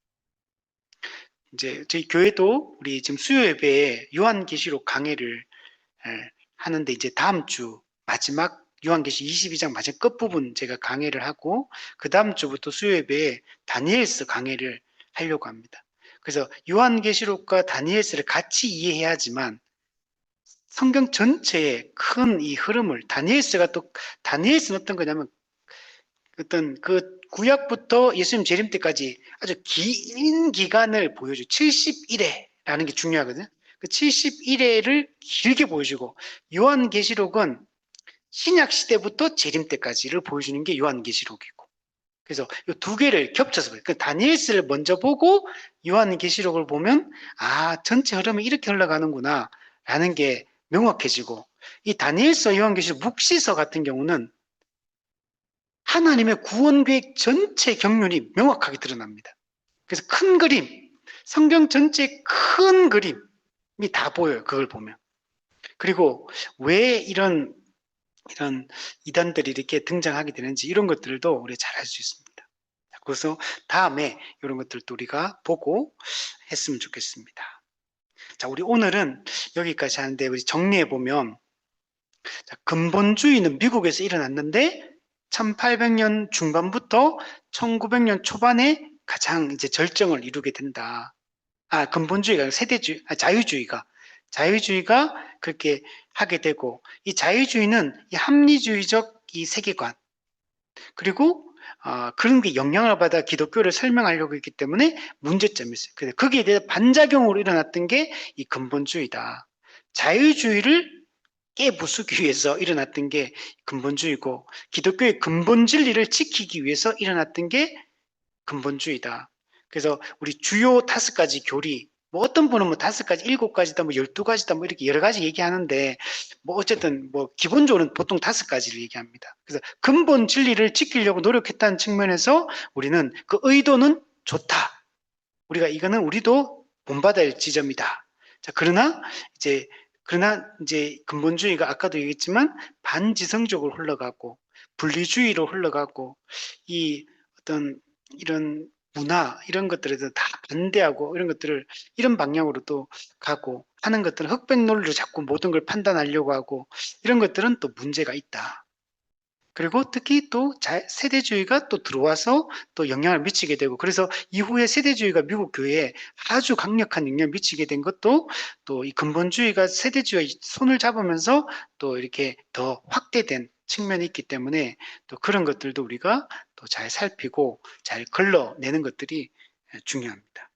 이제 저희 교회도 우리 지금 수요 예배에 요한계시록 강해를 하는데, 이제 다음 주 마지막 요한계시 22장 마지막 끝부분 제가 강해를 하고, 그 다음 주부터 수요 예배에 다니엘서 강해를 하려고 합니다. 그래서 요한계시록과 다니엘서를 같이 이해해야지만 성경 전체의 큰 이 흐름을, 다니엘서는 어떤 거냐면 어떤 그 구약부터 예수님 재림 때까지 아주 긴 기간을 보여줘. 71회라는 게 중요하거든요. 그 71회를 길게 보여주고, 요한계시록은 신약 시대부터 재림 때까지를 보여주는 게 요한계시록이고. 그래서 이 두 개를 겹쳐서 봐요. 그 다니엘서를 먼저 보고 요한계시록을 보면, 아, 전체 흐름이 이렇게 흘러가는구나 라는 게 명확해지고, 이 다니엘서, 요한계시록, 묵시서 같은 경우는 하나님의 구원 계획 전체 경륜이 명확하게 드러납니다. 그래서 큰 그림, 성경 전체의 큰 그림이 다 보여요. 그걸 보면. 그리고 왜 이런 이단들이 이렇게 등장하게 되는지, 이런 것들도 우리 잘 알 수 있습니다. 그래서 다음에 이런 것들도 우리가 보고 했으면 좋겠습니다. 자, 우리 오늘은 여기까지 하는데, 우리 정리해 보면, 근본주의는 미국에서 일어났는데 1800년 중반부터 1900년 초반에 가장 이제 절정을 이루게 된다. 근본주의가 자유주의가 그렇게 하게 되고, 이 자유주의는 이 합리주의적 이 세계관, 그리고 그런 게 영향을 받아 기독교를 설명하려고 했기 때문에 문제점이 있어요. 그래서 거기에 대해서 반작용으로 일어났던 게 이 근본주의다. 자유주의를 깨부수기 위해서 일어났던 게 근본주의고, 기독교의 근본 진리를 지키기 위해서 일어났던 게 근본주의다. 그래서 우리 주요 5가지 교리, 뭐 어떤 분은 뭐 5가지, 7가지다, 뭐 12가지다, 뭐 이렇게 여러 가지 얘기하는데, 뭐 어쨌든 뭐 기본적으로는 보통 5가지를 얘기합니다. 그래서 근본 진리를 지키려고 노력했다는 측면에서 우리는 그 의도는 좋다. 이거는 우리도 본받아야 할 지점이다. 자, 그러나 이제 근본주의가 아까도 얘기했지만 반지성적으로 흘러가고, 분리주의로 흘러가고, 이 어떤 이런 문화, 이런 것들에 대해서 다 반대하고, 이런 방향으로 또 가고 하는 것들은, 흑백 논리로 자꾸 모든 걸 판단하려고 하고, 이런 것들은 또 문제가 있다. 그리고 특히 또 세대주의가 또 들어와서 또 영향을 미치게 되고, 그래서 이후에 세대주의가 미국 교회에 아주 강력한 영향을 미치게 된 것도, 또 이 근본주의가 세대주의와 손을 잡으면서 또 이렇게 더 확대된 측면이 있기 때문에, 또 그런 것들도 우리가 또 잘 살피고 잘 걸러내는 것들이 중요합니다.